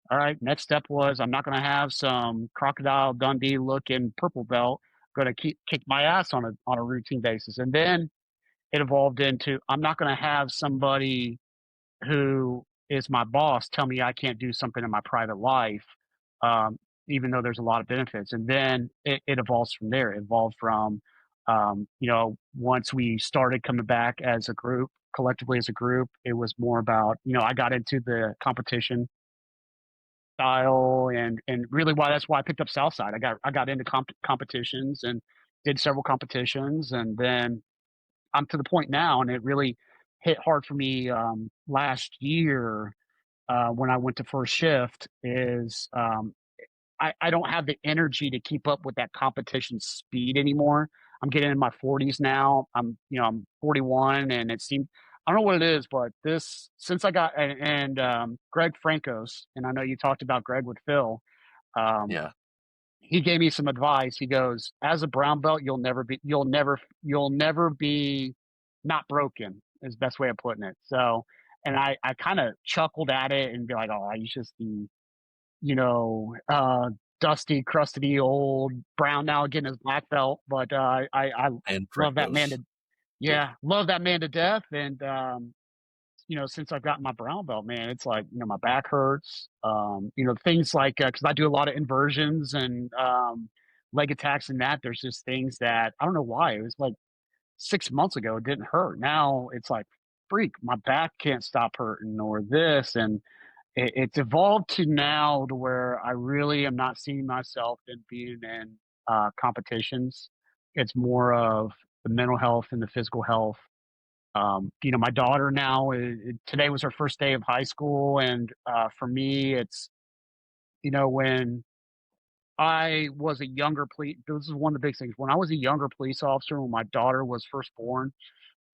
all right, next step was I'm not going to have some Crocodile Dundee looking purple belt going to keep kick my ass on a routine basis. And then it evolved into I'm not going to have somebody who is my boss tell me I can't do something in my private life, um, even though there's a lot of benefits. And then it evolves from there. It evolved from, once we started coming back as a group, collectively as a group, it was more about, I got into the competition style and really why that's why I picked up Southside. I got into competitions and did several competitions, and then I'm to the point now, and it really hit hard for me last year when I went to first shift. Is I don't have the energy to keep up with that competition speed anymore. I'm getting in my 40s now. I'm 41, and it seemed I don't know what it is, but this since I got and Greg Francos, and I know you talked about Greg with Phil. Um, yeah, he gave me some advice. He goes, as a brown belt, you'll never be not broken is the best way of putting it. So, and I kind of chuckled at it and be like, oh, he's just the, you know, dusty, crusty old brown now getting his black belt. But I And love that man Fritos. to, Yeah. yeah, love that man to death. And, since I've gotten my brown belt, man, it's like, my back hurts. Things like, cause I do a lot of inversions and, leg attacks and that there's just things that I don't know why it was like 6 months ago, it didn't hurt. Now it's like, freak, my back can't stop hurting or this. And it's evolved to now to where I really am not seeing myself in being in competitions. It's more of the mental health and the physical health. My daughter now, today was her first day of high school. And for me, it's, when I was a younger police, this is one of the big things. When I was a younger police officer, when my daughter was first born,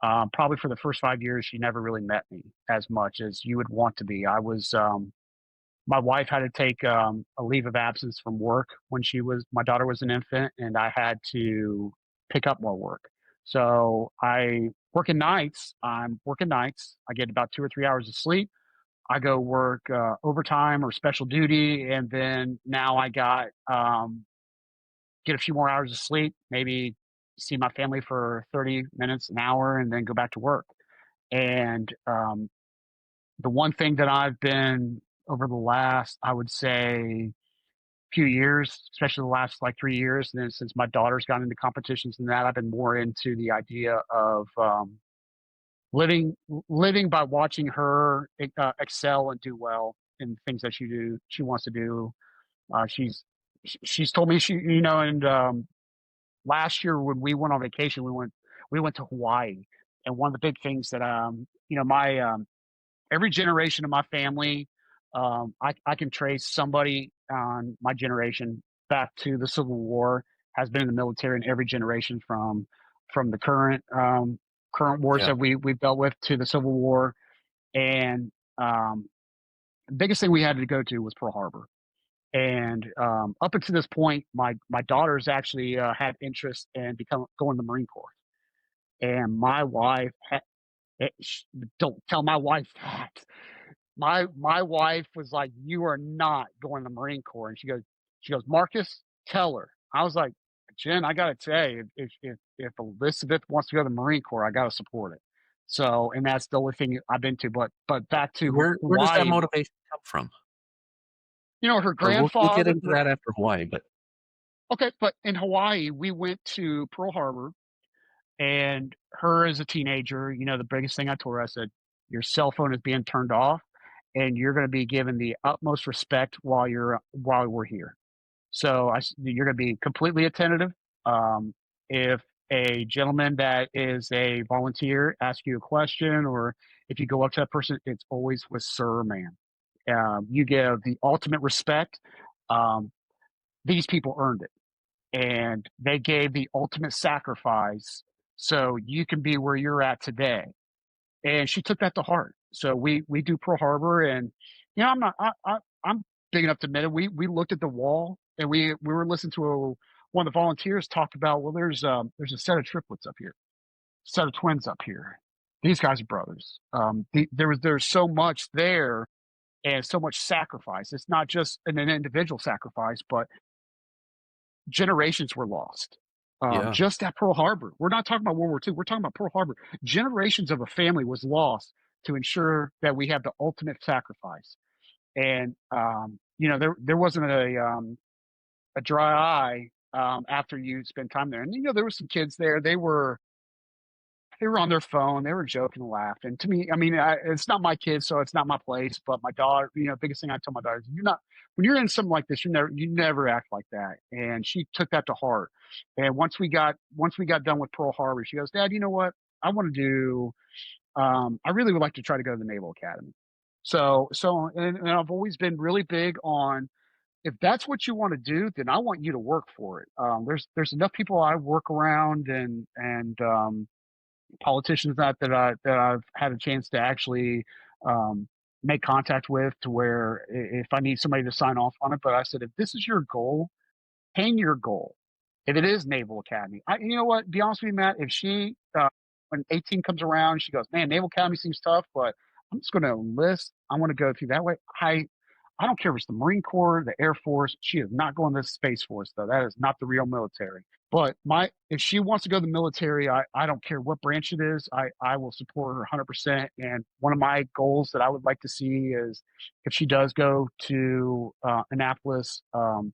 probably for the first 5 years, she never really met me as much as you would want to be. My wife had to take a leave of absence from work when my daughter was an infant, and I had to pick up more work. So I'm working nights. I get about 2 or 3 hours of sleep. I go work overtime or special duty, and then now I got get a few more hours of sleep, maybe see my family for 30 minutes, an hour, and then go back to work. And the one thing that I've been over the last, I would say, few years, especially the last like 3 years, and then since my daughter's gotten into competitions and that, I've been more into the idea of living by watching her excel and do well in things that she wants to do. She's told me and last year when we went on vacation, we went to Hawaii, and one of the big things that my every generation of my family, I can trace somebody on my generation back to the Civil War, has been in the military in every generation from the current wars Yeah. that we've dealt with to the Civil War. And the biggest thing we had to go to was Pearl Harbor. And up until this point, my daughters actually had interest in going to the Marine Corps. And my wife, don't tell my wife that. My wife was like, "You are not going to the Marine Corps." And she goes, "Marcus, tell her." I was like, "Jen, I gotta say, if Elizabeth wants to go to the Marine Corps, I gotta support it." So, and that's the only thing I've been to. But back to Where does that Hawaii, motivation come from? her Or we'll get grandfather. into that after Hawaii, but Okay, but in Hawaii, we went to Pearl Harbor, and her as a teenager, the biggest thing I told her, I said, "Your cell phone is being turned off, and you're going to be given the utmost respect while we're here. So you're going to be completely attentive. If a gentleman that is a volunteer asks you a question, or if you go up to that person, it's always with sir, ma'am. You give the ultimate respect. Um, these people earned it, and they gave the ultimate sacrifice so you can be where you're at today." And she took that to heart. So we do Pearl Harbor, and I'm big enough to admit it. We looked at the wall, and we were listening to one of the volunteers talked about, well, there's a set of triplets up here, set of twins up here. These guys are brothers. There's so much there and so much sacrifice. It's not just an individual sacrifice, but generations were lost. yeah. Just at Pearl Harbor. We're not talking about World War II. We're talking about Pearl Harbor. Generations of a family was lost to ensure that we have the ultimate sacrifice. And there wasn't a dry eye after you spend time there. And there were some kids there. They were on their phone. They were joking and laughing. To me, I mean, it's not my kids, so it's not my place. But my daughter, biggest thing I tell my daughter is, when you're in something like this, you never act like that. And she took that to heart. And once we got done with Pearl Harbor, she goes, "Dad, you know what? I want to do. I really would like to try to go to the Naval Academy." And I've always been really big on, if that's what you want to do, then I want you to work for it. There's enough people I work around and politicians that I've had a chance to actually make contact with, to where if I need somebody to sign off on it. But I said, if this is your goal, 10-year goal. If it is Naval Academy, you know what? Be honest with you, Matt. If she, when 18 comes around, she goes, "Man, Naval Academy seems tough, but I'm just going to enlist. I want to go through that way." I don't care if it's the Marine Corps, the Air Force. She is not going to the Space Force, though. That is not the real military. But if she wants to go to the military, I don't care what branch it is. I will support her 100%. And one of my goals that I would like to see is if she does go to Annapolis,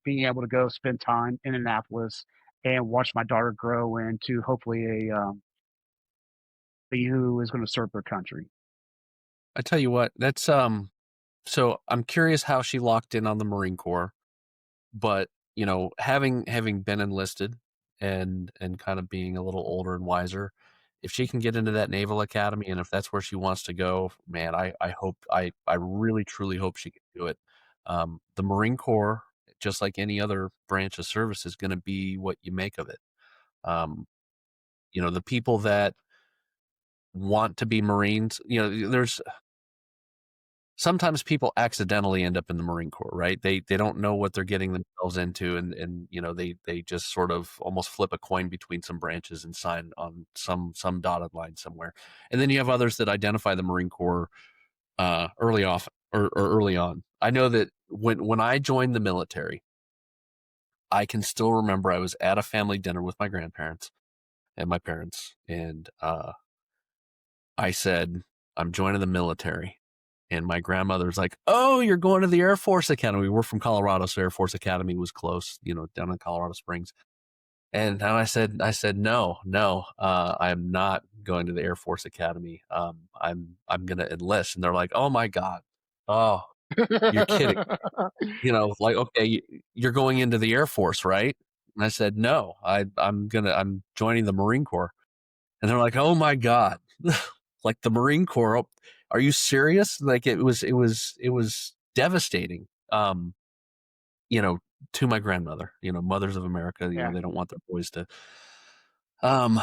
being able to go spend time in Annapolis and watch my daughter grow into hopefully who is going to serve their country. I tell you what, that's so I'm curious how she locked in on the Marine Corps, but you know, having been enlisted and kind of being a little older and wiser, if she can get into that Naval Academy and if that's where she wants to go, man, I hope I really truly hope she can do it. The Marine Corps, just like any other branch of service, is going to be what you make of it. You know, the people that want to be Marines, you know, there's sometimes people accidentally end up in the Marine Corps, right? They don't know what they're getting themselves into, and you know, they just sort of almost flip a coin between some branches and sign on some dotted line somewhere. And then you have others that identify the Marine Corps early off or early on. I know that when I joined the military, I can still remember I was at a family dinner with my grandparents and my parents, and I said, "I'm joining the military." And my grandmother's like, "Oh, you're going to the Air Force Academy." We're from Colorado, so Air Force Academy was close, you know, down in Colorado Springs. And I said, no, I'm not going to the Air Force Academy. I'm going to enlist. And they're like, "Oh my God, oh, you're kidding." You know, like, okay, you're going into the Air Force, right? And I said, "No, I'm joining the Marine Corps." And they're like, "Oh my God." Like the Marine Corps, are you serious? Like it was devastating. You know, to my grandmother, you know, mothers of America, you know, Yeah, they don't want their boys to, um,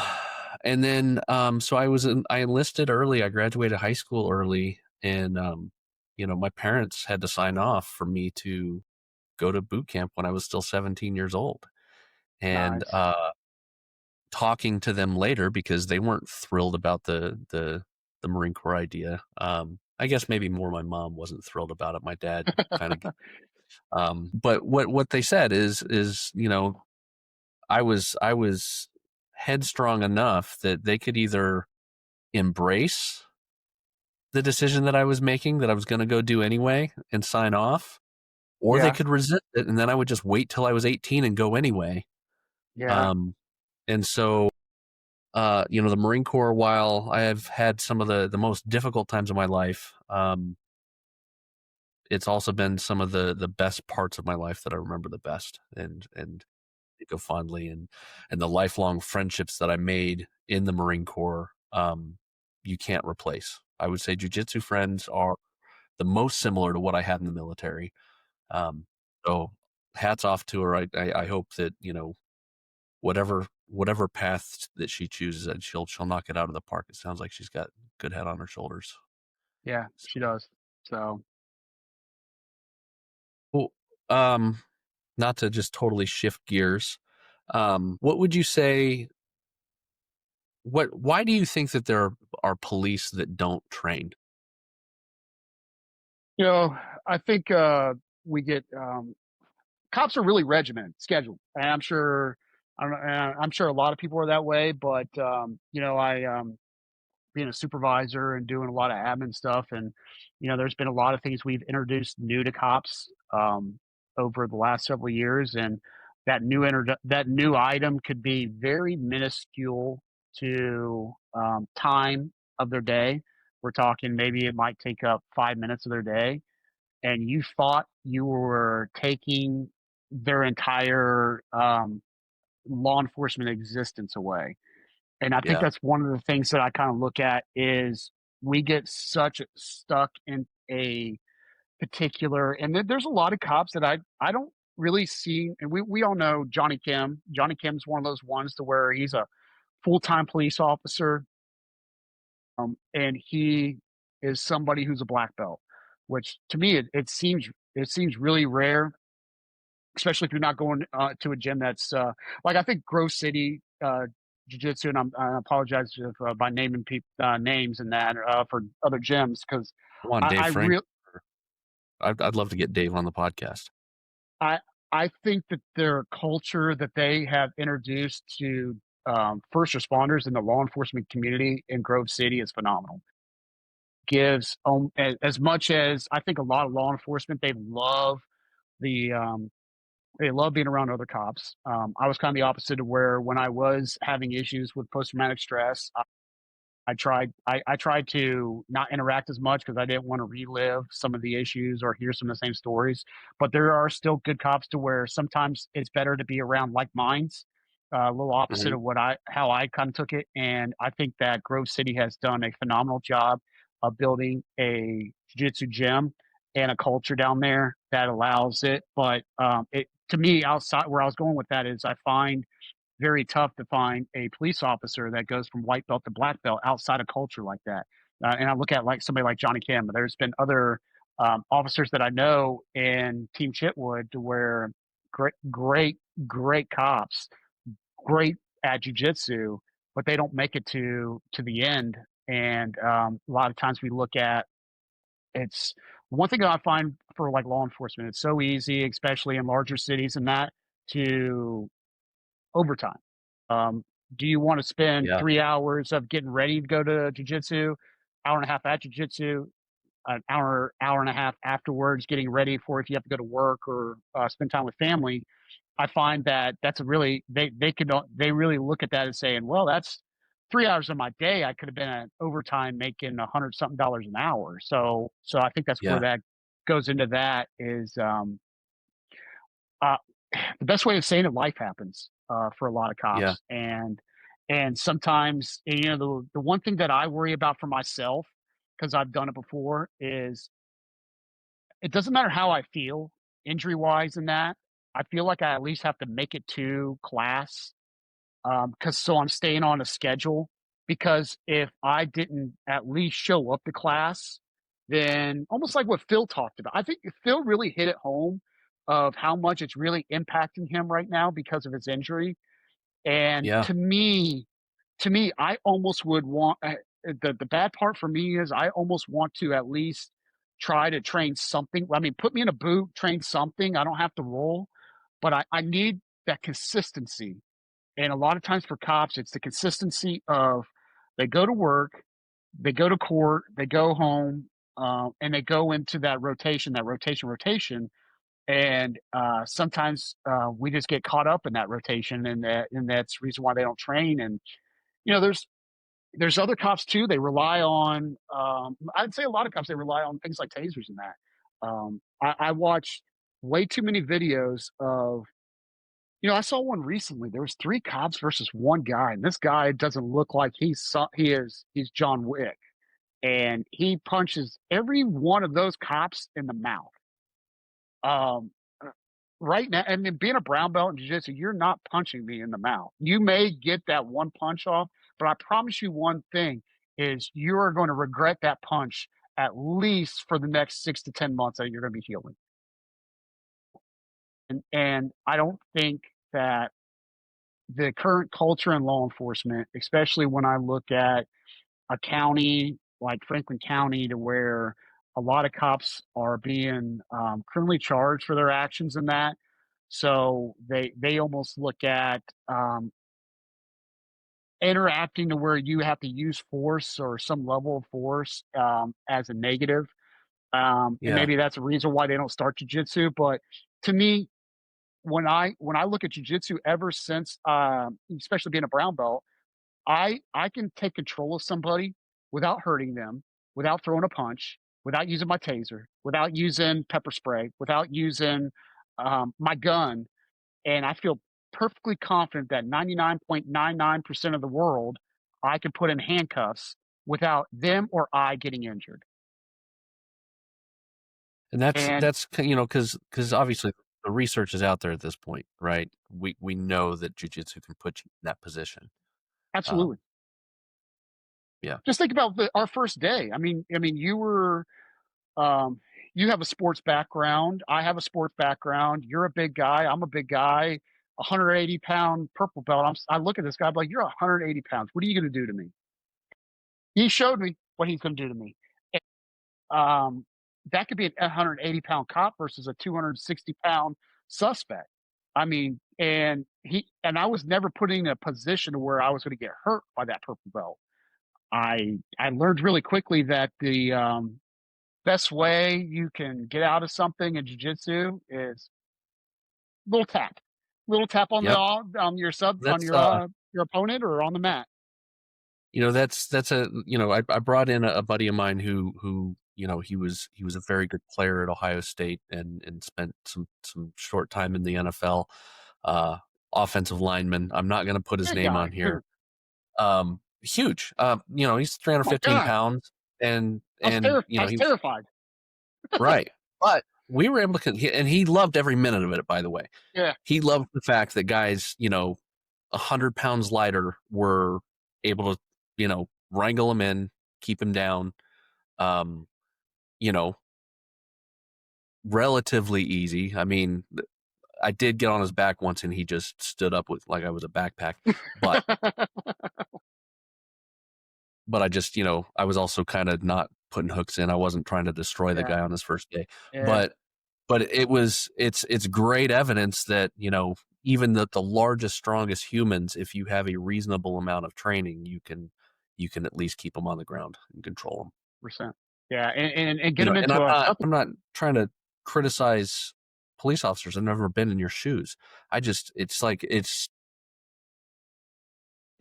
and then, so I enlisted early. I graduated high school early, and, you know, my parents had to sign off for me to go to boot camp when I was still 17 years old. And, nice. talking to them later, because they weren't thrilled about the Marine Corps idea. I guess maybe more my mom wasn't thrilled about it. My dad kind of, but what they said is, you know, I was headstrong enough that they could either embrace the decision that I was making, that I was going to go do anyway and sign off, or they Yeah, could resist it, and then I would just wait till I was 18 and go anyway. yeah, Um, and so, you know, the Marine Corps, while I have had some of the most difficult times of my life, it's also been some of the best parts of my life that I remember the best, and think of fondly, and the lifelong friendships that I made in the Marine Corps, you can't replace. I would say jiu-jitsu friends are the most similar to what I had in the military. Um, so hats off to her. I hope that, you know, whatever path that she chooses, that she'll knock it out of the park. It sounds like she's got a good head on her shoulders. yeah, she does. So, Well, not to just totally shift gears, what would you say? Why do you think that there are police that don't train? you know, I think we get cops are really regimented, scheduled, and I'm sure a lot of people are that way. But you know, I being a supervisor and doing a lot of admin stuff, and you know, there's been a lot of things we've introduced new to cops over the last several years, and that new item could be very minuscule to time of their day. We're talking maybe it might take up 5 minutes of their day, and you thought you were taking their entire law enforcement existence away. And I think Yeah, that's one of the things that I kind of look at is we get such stuck in a particular, and there's a lot of cops that I don't really see, and we all know Johnny Kim. Johnny Kim's one of those ones to where he's a full-time police officer, and he is somebody who's a black belt, which to me it seems really rare. especially if you're not going to a gym that's like I think Grove City Jiu-Jitsu, and I apologize if, by naming names and that for other gyms because Come on, I Dave Frank. real I'd love to get Dave on the podcast. I I think that their culture that they have introduced to first responders in the law enforcement community in Grove City is phenomenal. Gives as much as I think a lot of law enforcement the they love being around other cops. I was kind of the opposite of where when I was having issues with post traumatic stress, I tried to not interact as much because I didn't want to relive some of the issues or hear some of the same stories. But there are still good cops to where sometimes it's better to be around like minds. A little opposite Hmm. of how I kind of took it, and I think that Grove City has done a phenomenal job of building a jiu-jitsu gym and a culture down there that allows it. But it to me, outside where I was going with that is, I find very tough to find a police officer that goes from white belt to black belt outside a culture like that. And I look at like somebody like Johnny Kim. There's been other officers that I know in Team Chitwood to where great cops, great at jujitsu, but they don't make it to the end. And a lot of times we look at it's one thing that I find for like law enforcement. It's so easy, especially in larger cities, and that to overtime. Do you want to spend Yeah. 3 hours of getting ready to go to jujitsu, hour and a half at jujitsu, an hour and a half afterwards, getting ready for if you have to go to work or spend time with family? I find that that's a really they really look at that and saying, well, that's 3 hours of my day. I could have been at overtime making $100 something an hour. So I think that's where Yeah. that goes into that is uh, the best way of saying it, life happens for a lot of Yeah. cops, and sometimes the one thing that I worry about for myself because I've done it before is it doesn't matter how I feel injury wise in that. I feel like I at least have to make it to class because so I'm staying on a schedule. Because if I didn't at least show up to class, then almost like what Phil talked about, I think Phil really hit it home of how much it's really impacting him right now because of his injury. And Yeah. to me, I almost would want the bad part for me is I almost want to at least try to train something. I mean, put me in a boot, train something. I don't have to roll, but I need that consistency. And a lot of times for cops, it's the consistency of they go to work, they go to court, they go home, and they go into that rotation. And sometimes we just get caught up in that rotation, and that's the reason why they don't train. And there's other cops too. They rely on I'd say a lot of cops they rely on things like tasers and that. I watch way too many videos of I saw one recently. There was three cops versus one guy, and this guy doesn't look like he's John Wick, and he punches every one of those cops in the mouth. Um, right now, and then being a brown belt in jiu-jitsu, you're not punching me in the mouth. You may get that one punch off, but I promise you one thing is you are going to regret that punch at least for the next 6 to 10 months that you're going to be healing. And I don't think that the current culture in law enforcement, especially when I look at a county like Franklin County, to where a lot of cops are being criminally charged for their actions in that. So they almost look at interacting to where you have to use force or some level of force as a negative. And Yeah. maybe that's a reason why they don't start jujitsu. But to me, when I look at jujitsu, ever since especially being a brown belt, I can take control of somebody without hurting them, without throwing a punch, without using my taser, without using pepper spray, without using my gun, and I feel perfectly confident that 99.99% of the world I can put in handcuffs without them or I getting injured. And And because obviously the research is out there at this point, right? We know that jujitsu can put you in that position. absolutely, Um, yeah. just think about our first day. I mean, you were Um, you have a sports background. I have a sports background. You're a big guy. I'm a big guy. 180-pound purple belt. I look at this guy, I'm like, you're 180 pounds. What are you going to do to me? He showed me what he's going to do to me. Um, that could be a 180-pound cop versus a 260-pound suspect. I mean, and I was never put in a position where I was going to get hurt by that purple belt. I learned really quickly that the best way you can get out of something in jiu-jitsu is little tap on Yep. your opponent or on the mat. That's I brought in a buddy of mine who he was a very good player at Ohio State and spent some short time in the NFL, offensive lineman. I'm not going to put his name on here. Huge. He's 315 pounds and I was terrified. Right. But we were able to, and he loved every minute of it, by the way. Yeah. He loved the fact that guys, 100 pounds lighter were able to, wrangle him in, keep him down, relatively easy. I mean, I did get on his back once and he just stood up with like I was a backpack, but I just, I was also kind of not putting hooks in. I wasn't trying to destroy the guy on his first day, but it's great evidence that, even the largest, strongest humans, if you have a reasonable amount of training, you can at least keep them on the ground and control them. Percent. Yeah. And get them into I'm not trying to criticize police officers. I've never been in your shoes.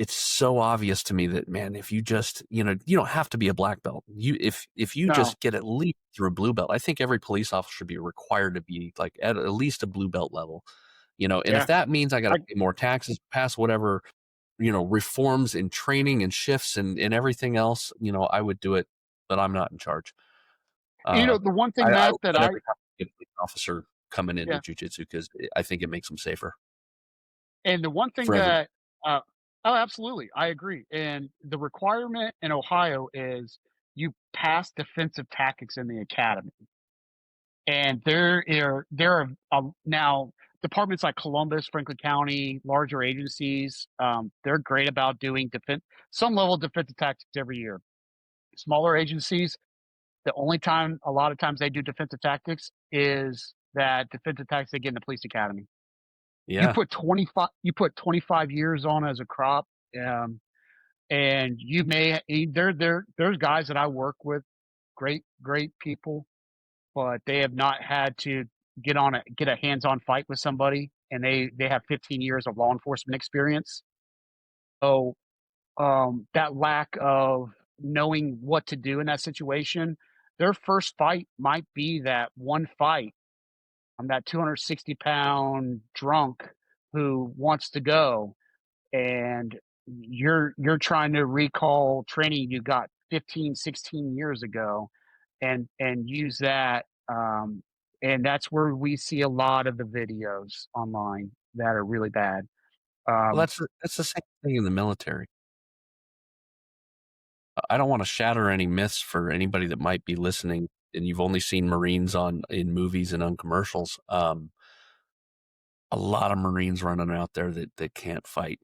It's so obvious to me that, man, if you just, you don't have to be a black belt. If you just get at least through a blue belt, I think every police officer should be required to be like at least a blue belt level, and if that means I got to pay more taxes, pass whatever, reforms in training and shifts and everything else, I would do it, but I'm not in charge. The one thing that I every police officer coming into jiu-jitsu because I think it makes them safer. And the one thing that, oh, absolutely, I agree. And the requirement in Ohio is you pass defensive tactics in the academy. And there are now departments like Columbus, Franklin County, larger agencies. They're great about doing some level of defensive tactics every year. Smaller agencies, a lot of times they do defensive tactics is that defensive tactics they get in the police academy. Yeah. You put 25 years on as a crop, and there's guys that I work with, great people, but they have not had to get a hands-on fight with somebody, and they have 15 years of law enforcement experience. So that lack of knowing what to do in that situation, their first fight might be that one fight. I'm that 260-pound drunk who wants to go, and you're trying to recall training you got 15, 16 years ago, and use that. And that's where we see a lot of the videos online that are really bad. Well, that's the same thing in the military. I don't want to shatter any myths for anybody that might be listening and you've only seen Marines in movies and on commercials. A lot of Marines running out there that can't fight.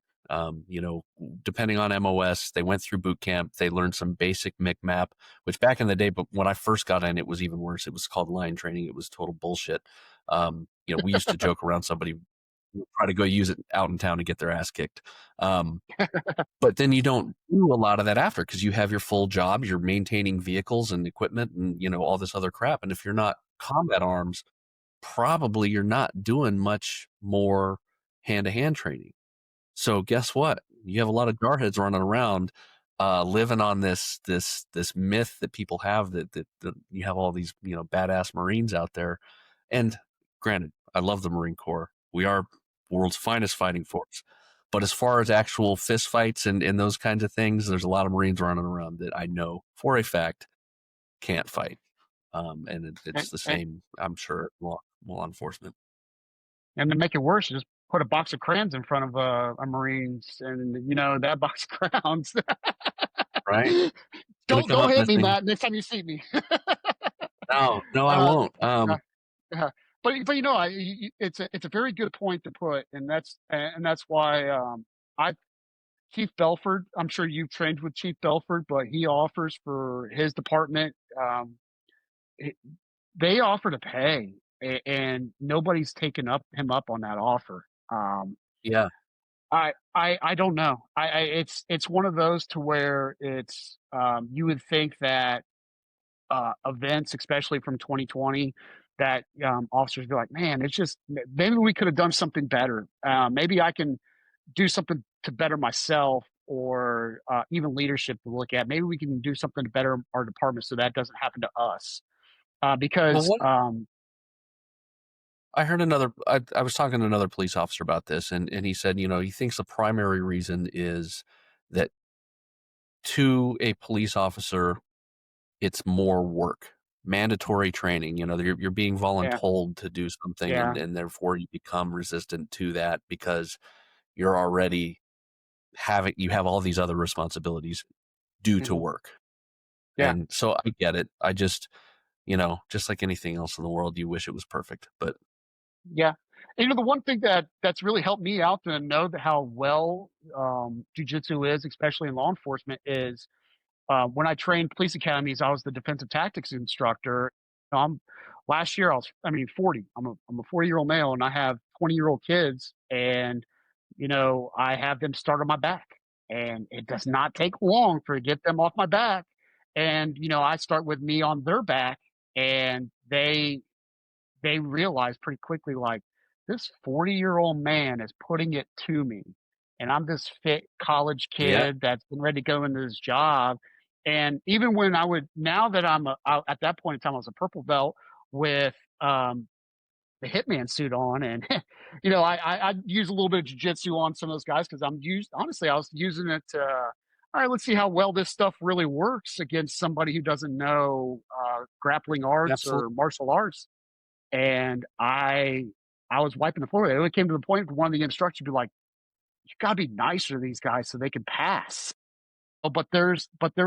Depending on MOS, they went through boot camp. They learned some basic MIC-MAP, which back in the day, but when I first got in, it was even worse. It was called line training. It was total bullshit. We used to joke around somebody try to go use it out in town and get their ass kicked. But then you don't do a lot of that after because you have your full job. You're maintaining vehicles and equipment and, all this other crap. And if you're not combat arms, probably you're not doing much more hand-to-hand training. So guess what? You have a lot of jarheads running around, living on this myth that people have that you have all these, badass Marines out there. And granted, I love the Marine Corps. We are world's finest fighting force. But as far as actual fist fights and those kinds of things, there's a lot of Marines running around that I know for a fact can't fight. And it's the same, I'm sure, law enforcement. And to make it worse, just put a box of crayons in front of a Marines, and that box of crayons. Right? Don't hit me, Matt. Next time you see me. No, I uh, won't. yeah, yeah. But it's a very good point to put, and that's why I Chief Belford. I'm sure you've trained with Chief Belford, but he offers for his department. It, they offer to pay, and nobody's taken him up on that offer. Yeah. I don't know. It's one of those to where it's you would think that events, especially from 2020, that officers be like, man, it's just maybe we could have done something better. Maybe I can do something to better myself, or even leadership to look at. Maybe we can do something to better our department so that doesn't happen to us. Well, Because what I heard I was talking to another police officer about this, and he said, he thinks the primary reason is that to a police officer, it's more work, mandatory training. You're being yeah, voluntold to do something, yeah, and therefore you become resistant to that because you're already you have all these other responsibilities due to hmm work. yeah. And so I get it. I just, just like anything else in the world, you wish it was perfect, but Yeah. And, the one thing that's really helped me out to know that how well jujitsu is, especially in law enforcement, is when I trained police academies, I was the defensive tactics instructor. Um, Last year I mean, 40. I'm a 40-year-old male, and I have 20-year-old kids, and I have them start on my back, and it does not take long for to get them off my back, and I start with me on their back, and they realize pretty quickly, like, this 40-year-old man is putting it to me. And I'm this fit college yeah, kid that's been ready to go into this job. And even when now that at that point in time, I was a purple belt with the hitman suit on. And, I use a little bit of jujitsu on some of those guys because honestly, I was using it to, all right, let's see how well this stuff really works against somebody who doesn't know grappling arts absolutely. or martial arts. And I was wiping the floor. It came to the point where one of the instructors would be like, "You gotta be nicer to these guys so they can pass." Oh, but there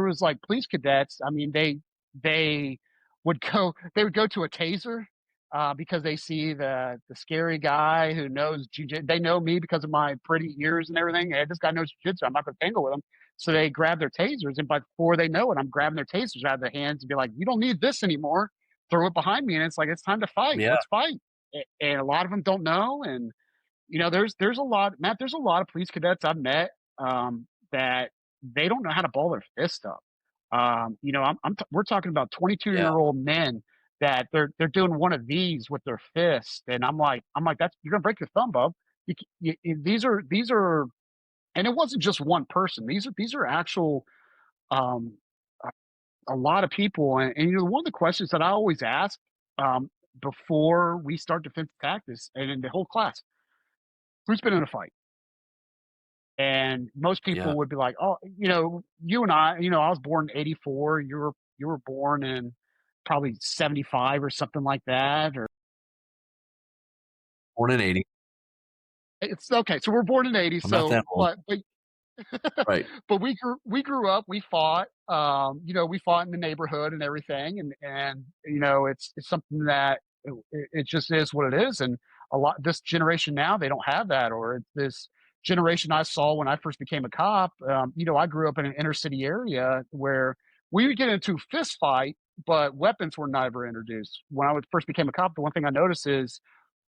was like police cadets. I mean, they they would go to a taser because they see the scary guy who knows jiu-jitsu. They know me because of my pretty ears and everything. Hey, this guy knows jiu-jitsu. I'm not going to tangle with him. So they grab their tasers, and before they know it, I'm grabbing their tasers out of their hands and be like, "You don't need this anymore." Throw it behind me, and it's like it's time to fight. Yeah. Let's fight. And a lot of them don't know, and there's a lot, Matt. There's a lot of police cadets I've met that they don't know how to ball their fist up. We're talking about 22-year Yeah. old men that they're doing one of these with their fist, and I'm like, that's you're gonna break your thumb, bub. These are, and it wasn't just one person. These are actual um, a, a lot of people, and one of the questions that I always ask um, before we start defensive tactics and in the whole class, who's been in a fight? And most Yeah. people would be like, "Oh, you and I, I was born in '84. You were born in probably '75 or something like that." Or Born in 80. it's okay. So we're born in '80. I'm not So, that old. but Right. but we grew up, we fought, we fought in the neighborhood and everything, and it's something that it just is what it is. And a lot this generation now, they don't have that, or it's this generation I saw when I first became a cop. I grew up in an inner city area where we would get into a fist fight, but weapons were never introduced. When I first became a cop, the one thing I noticed is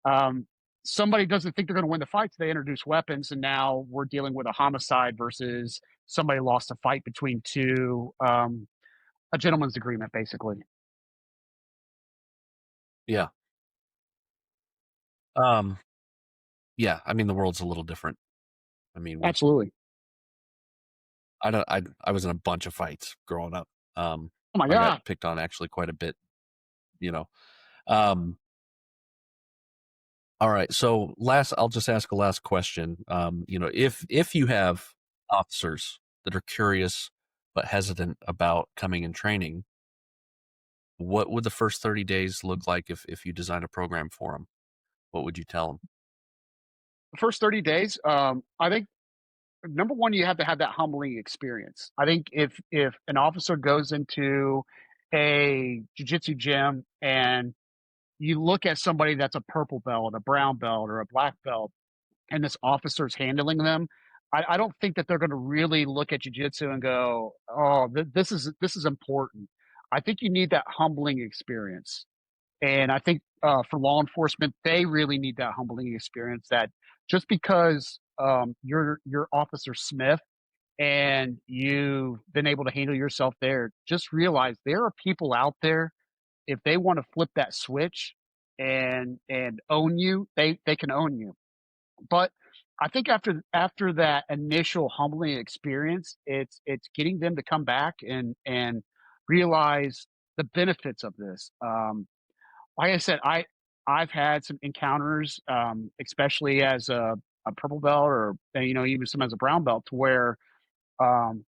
um, somebody doesn't think they're going to win the fight, so they introduce weapons, and now we're dealing with a homicide versus somebody lost a fight between two, a gentleman's agreement, basically. Yeah. Um, yeah. I mean, the world's a little different. I mean, Absolutely. I don't, I was in a bunch of fights growing up. Oh my I got god. picked on actually quite a bit, you know. Um, all right. So I'll just ask a last question. If you have officers that are curious but hesitant about coming and training, what would the first 30 days look like if you design a program for them? What would you tell them? The first 30 days, I think number one, you have to have that humbling experience. I think if an officer goes into a jiu-jitsu gym and you look at somebody that's a purple belt, a brown belt, or a black belt, and this officer's handling them, I don't think that they're going to really look at jiu-jitsu and go, "Oh, this is important." I think you need that humbling experience, and I think for law enforcement, they really need that humbling experience. That just because you're Officer Smith and you've been able to handle yourself there, just realize there are people out there. If they want to flip that switch and own you, they can own you. But I think after that initial humbling experience, it's getting them to come back and realize the benefits of this. Like I said, I've had some encounters, especially as a purple belt or even some as a brown belt, to where um,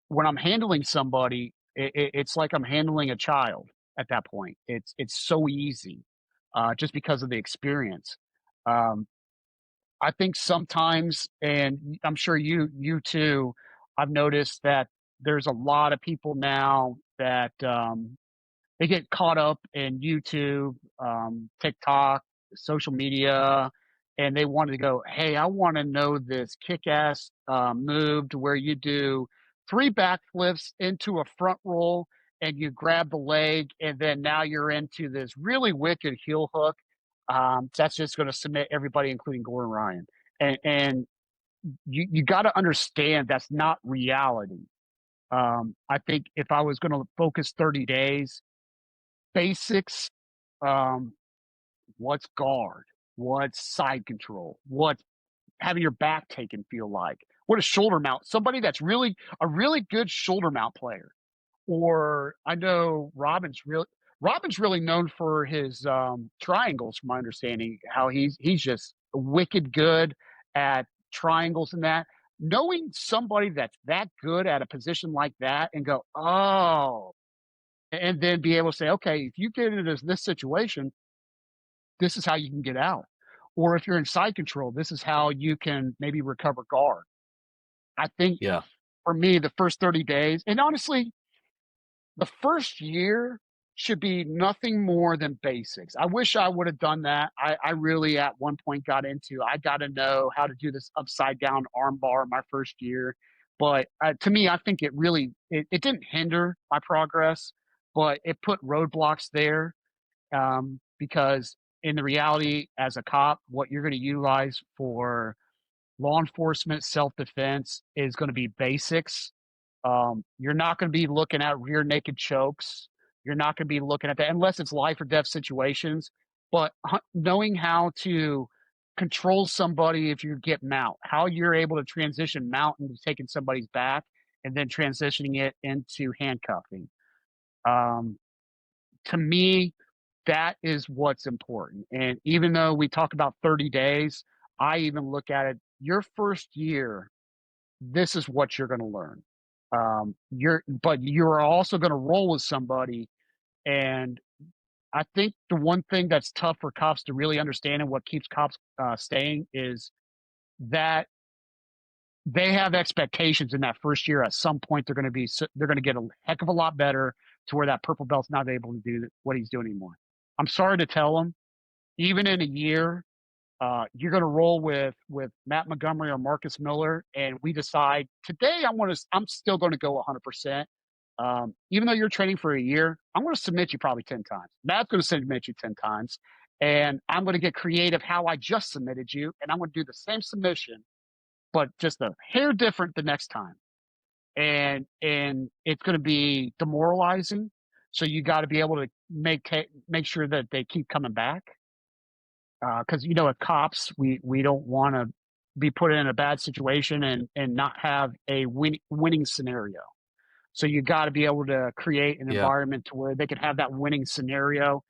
when I'm handling somebody, it's like I'm handling a child at that point. It's so easy, just because of the experience. Um, I think sometimes, and I'm sure you too, I've noticed that there's a lot of people now that they get caught up in YouTube, TikTok, social media, and they want to go, "Hey, I want to know this kick-ass move to where you do 3 backflips into a front roll and you grab the leg, and then now you're into this really wicked heel hook that's just going to submit everybody, including Gordon Ryan." And you got to understand that's not reality. I think if I was going to focus 30 days, basics, um, what's guard, what's side control, what's having your back taken feel like, what a shoulder mount, somebody that's really a really good shoulder mount player. Or I know Robin's really known for his triangles, from my understanding, how he's just wicked good at triangles and that. Knowing somebody that's that good at a position like that and go, oh, and then be able to say, okay, if you get into this situation, this is how you can get out. Or if you're in side control, this is how you can maybe recover guard. I think Yeah. for me, the first 30 days, and honestly, the first year should be nothing more than basics. I wish I would have done that. I really at one point I got to know how to do this upside down arm bar my first year. But to me, I think it didn't hinder my progress, but it put roadblocks there, because in the reality, as a cop, what you're going to utilize for law enforcement self defense is going to be basics. You're not going to be looking at rear naked chokes. You're not going to be looking at that unless it's life or death situations. But knowing how to control somebody if you get mount, how you're able to transition mount into taking somebody's back and then transitioning it into handcuffing. Um, to me, that is what's important. And even though we talk about 30 days, I even look at it, your first year, this is what you're going to learn. But you're also going to roll with somebody. And I think the one thing that's tough for cops to really understand and what keeps cops staying is that they have expectations in that first year. At some point, they're going to get a heck of a lot better to where that purple belt's not able to do what he's doing anymore. I'm sorry to tell them, even in a year, you're going to roll with Matt Montgomery or Marcus Miller, and we decide today I'm still going to go 100%. Even though you're training for a year, I'm going to submit you probably 10 times. Matt's going to submit you 10 times, and I'm going to get creative how I just submitted you, and I'm going to do the same submission, but just a hair different the next time. And it's going to be demoralizing. So you got to be able to make sure that they keep coming back. Because as cops, we don't want to be put in a bad situation and not have a winning scenario. So you got to be able to create an Yeah. environment to where they can have that winning scenario.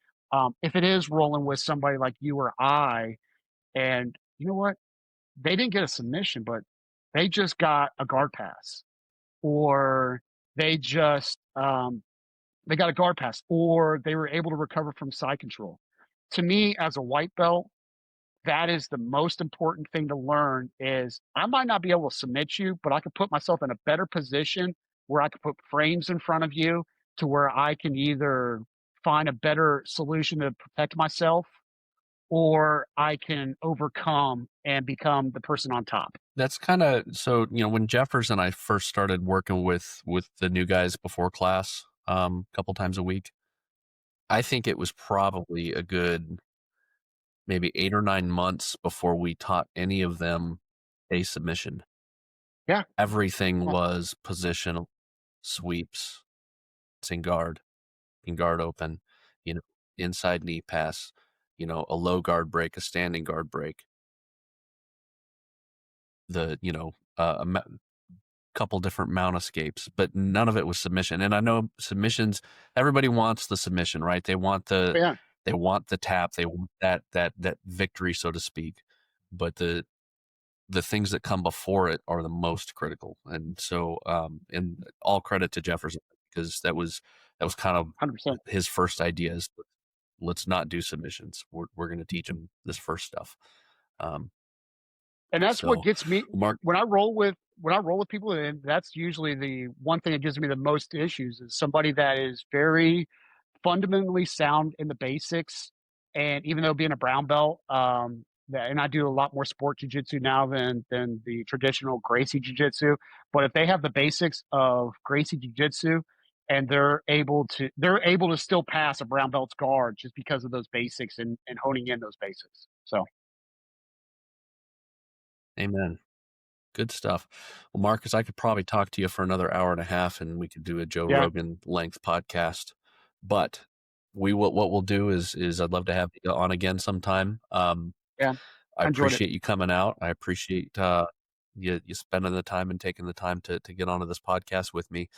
If it is rolling with somebody like you or I, and you know what, they didn't get a submission, but they just got a guard pass, or they just they got a guard pass, or they were able to recover from side control. To me, as a white belt, that is the most important thing to learn. Is I might not be able to submit you, but I could put myself in a better position where I could put frames in front of you to where I can either find a better solution to protect myself or I can overcome and become the person on top. That's kind of so, when Jeffers and I first started working with the new guys before class, a couple times a week, I think it was probably a good maybe 8 or 9 months before we taught any of them a submission. Yeah. Everything was positional, sweeps, in guard open, inside knee pass, a low guard break, a standing guard break. A couple different mount escapes, but none of it was submission. And I know submissions, everybody wants the submission, right? They want the tap, they want that victory, so to speak. But the things that come before it are the most critical. And so, and all credit to Jefferson, because that was kind of 100%. his first idea is, let's not do submissions. We're going to teach them this first stuff. And that's what gets me Mark, when I roll with people, and that's usually the one thing that gives me the most issues is somebody that is very fundamentally sound in the basics. And even though being a brown belt, and I do a lot more sport jiu-jitsu now than the traditional Gracie jiu-jitsu, but if they have the basics of Gracie jiu-jitsu and they're able to still pass a brown belt's guard just because of those basics and honing in those basics. So amen. Good stuff. Well, Marcus, I could probably talk to you for another hour and a half, and we could do a Joe Rogan length podcast. But what we'll do is I'd love to have you on again sometime. I appreciate you coming out. I appreciate you spending the time and taking the time to get onto this podcast with me.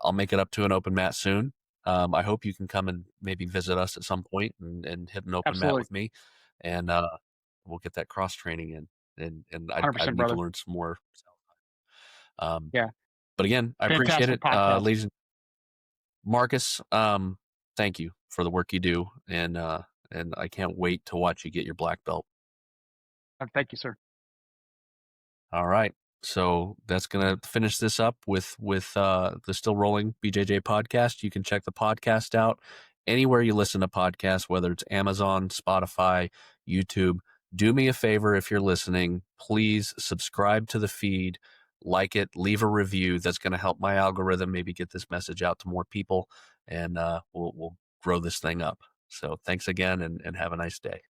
I'll make it up to an open mat soon. I hope you can come and maybe visit us at some point and hit an open mat with me, and we'll get that cross training in. And I need to learn some more. But again, I appreciate it, ladies and Marcus. Thank you for the work you do, and I can't wait to watch you get your black belt. Thank you, sir. All right. So that's going to finish this up with the Still Rolling BJJ podcast. You can check the podcast out anywhere you listen to podcasts, whether it's Amazon, Spotify, YouTube. Do me a favor if you're listening, please subscribe to the feed, like it, leave a review. That's going to help my algorithm maybe get this message out to more people, and we'll grow this thing up. So thanks again, and have a nice day.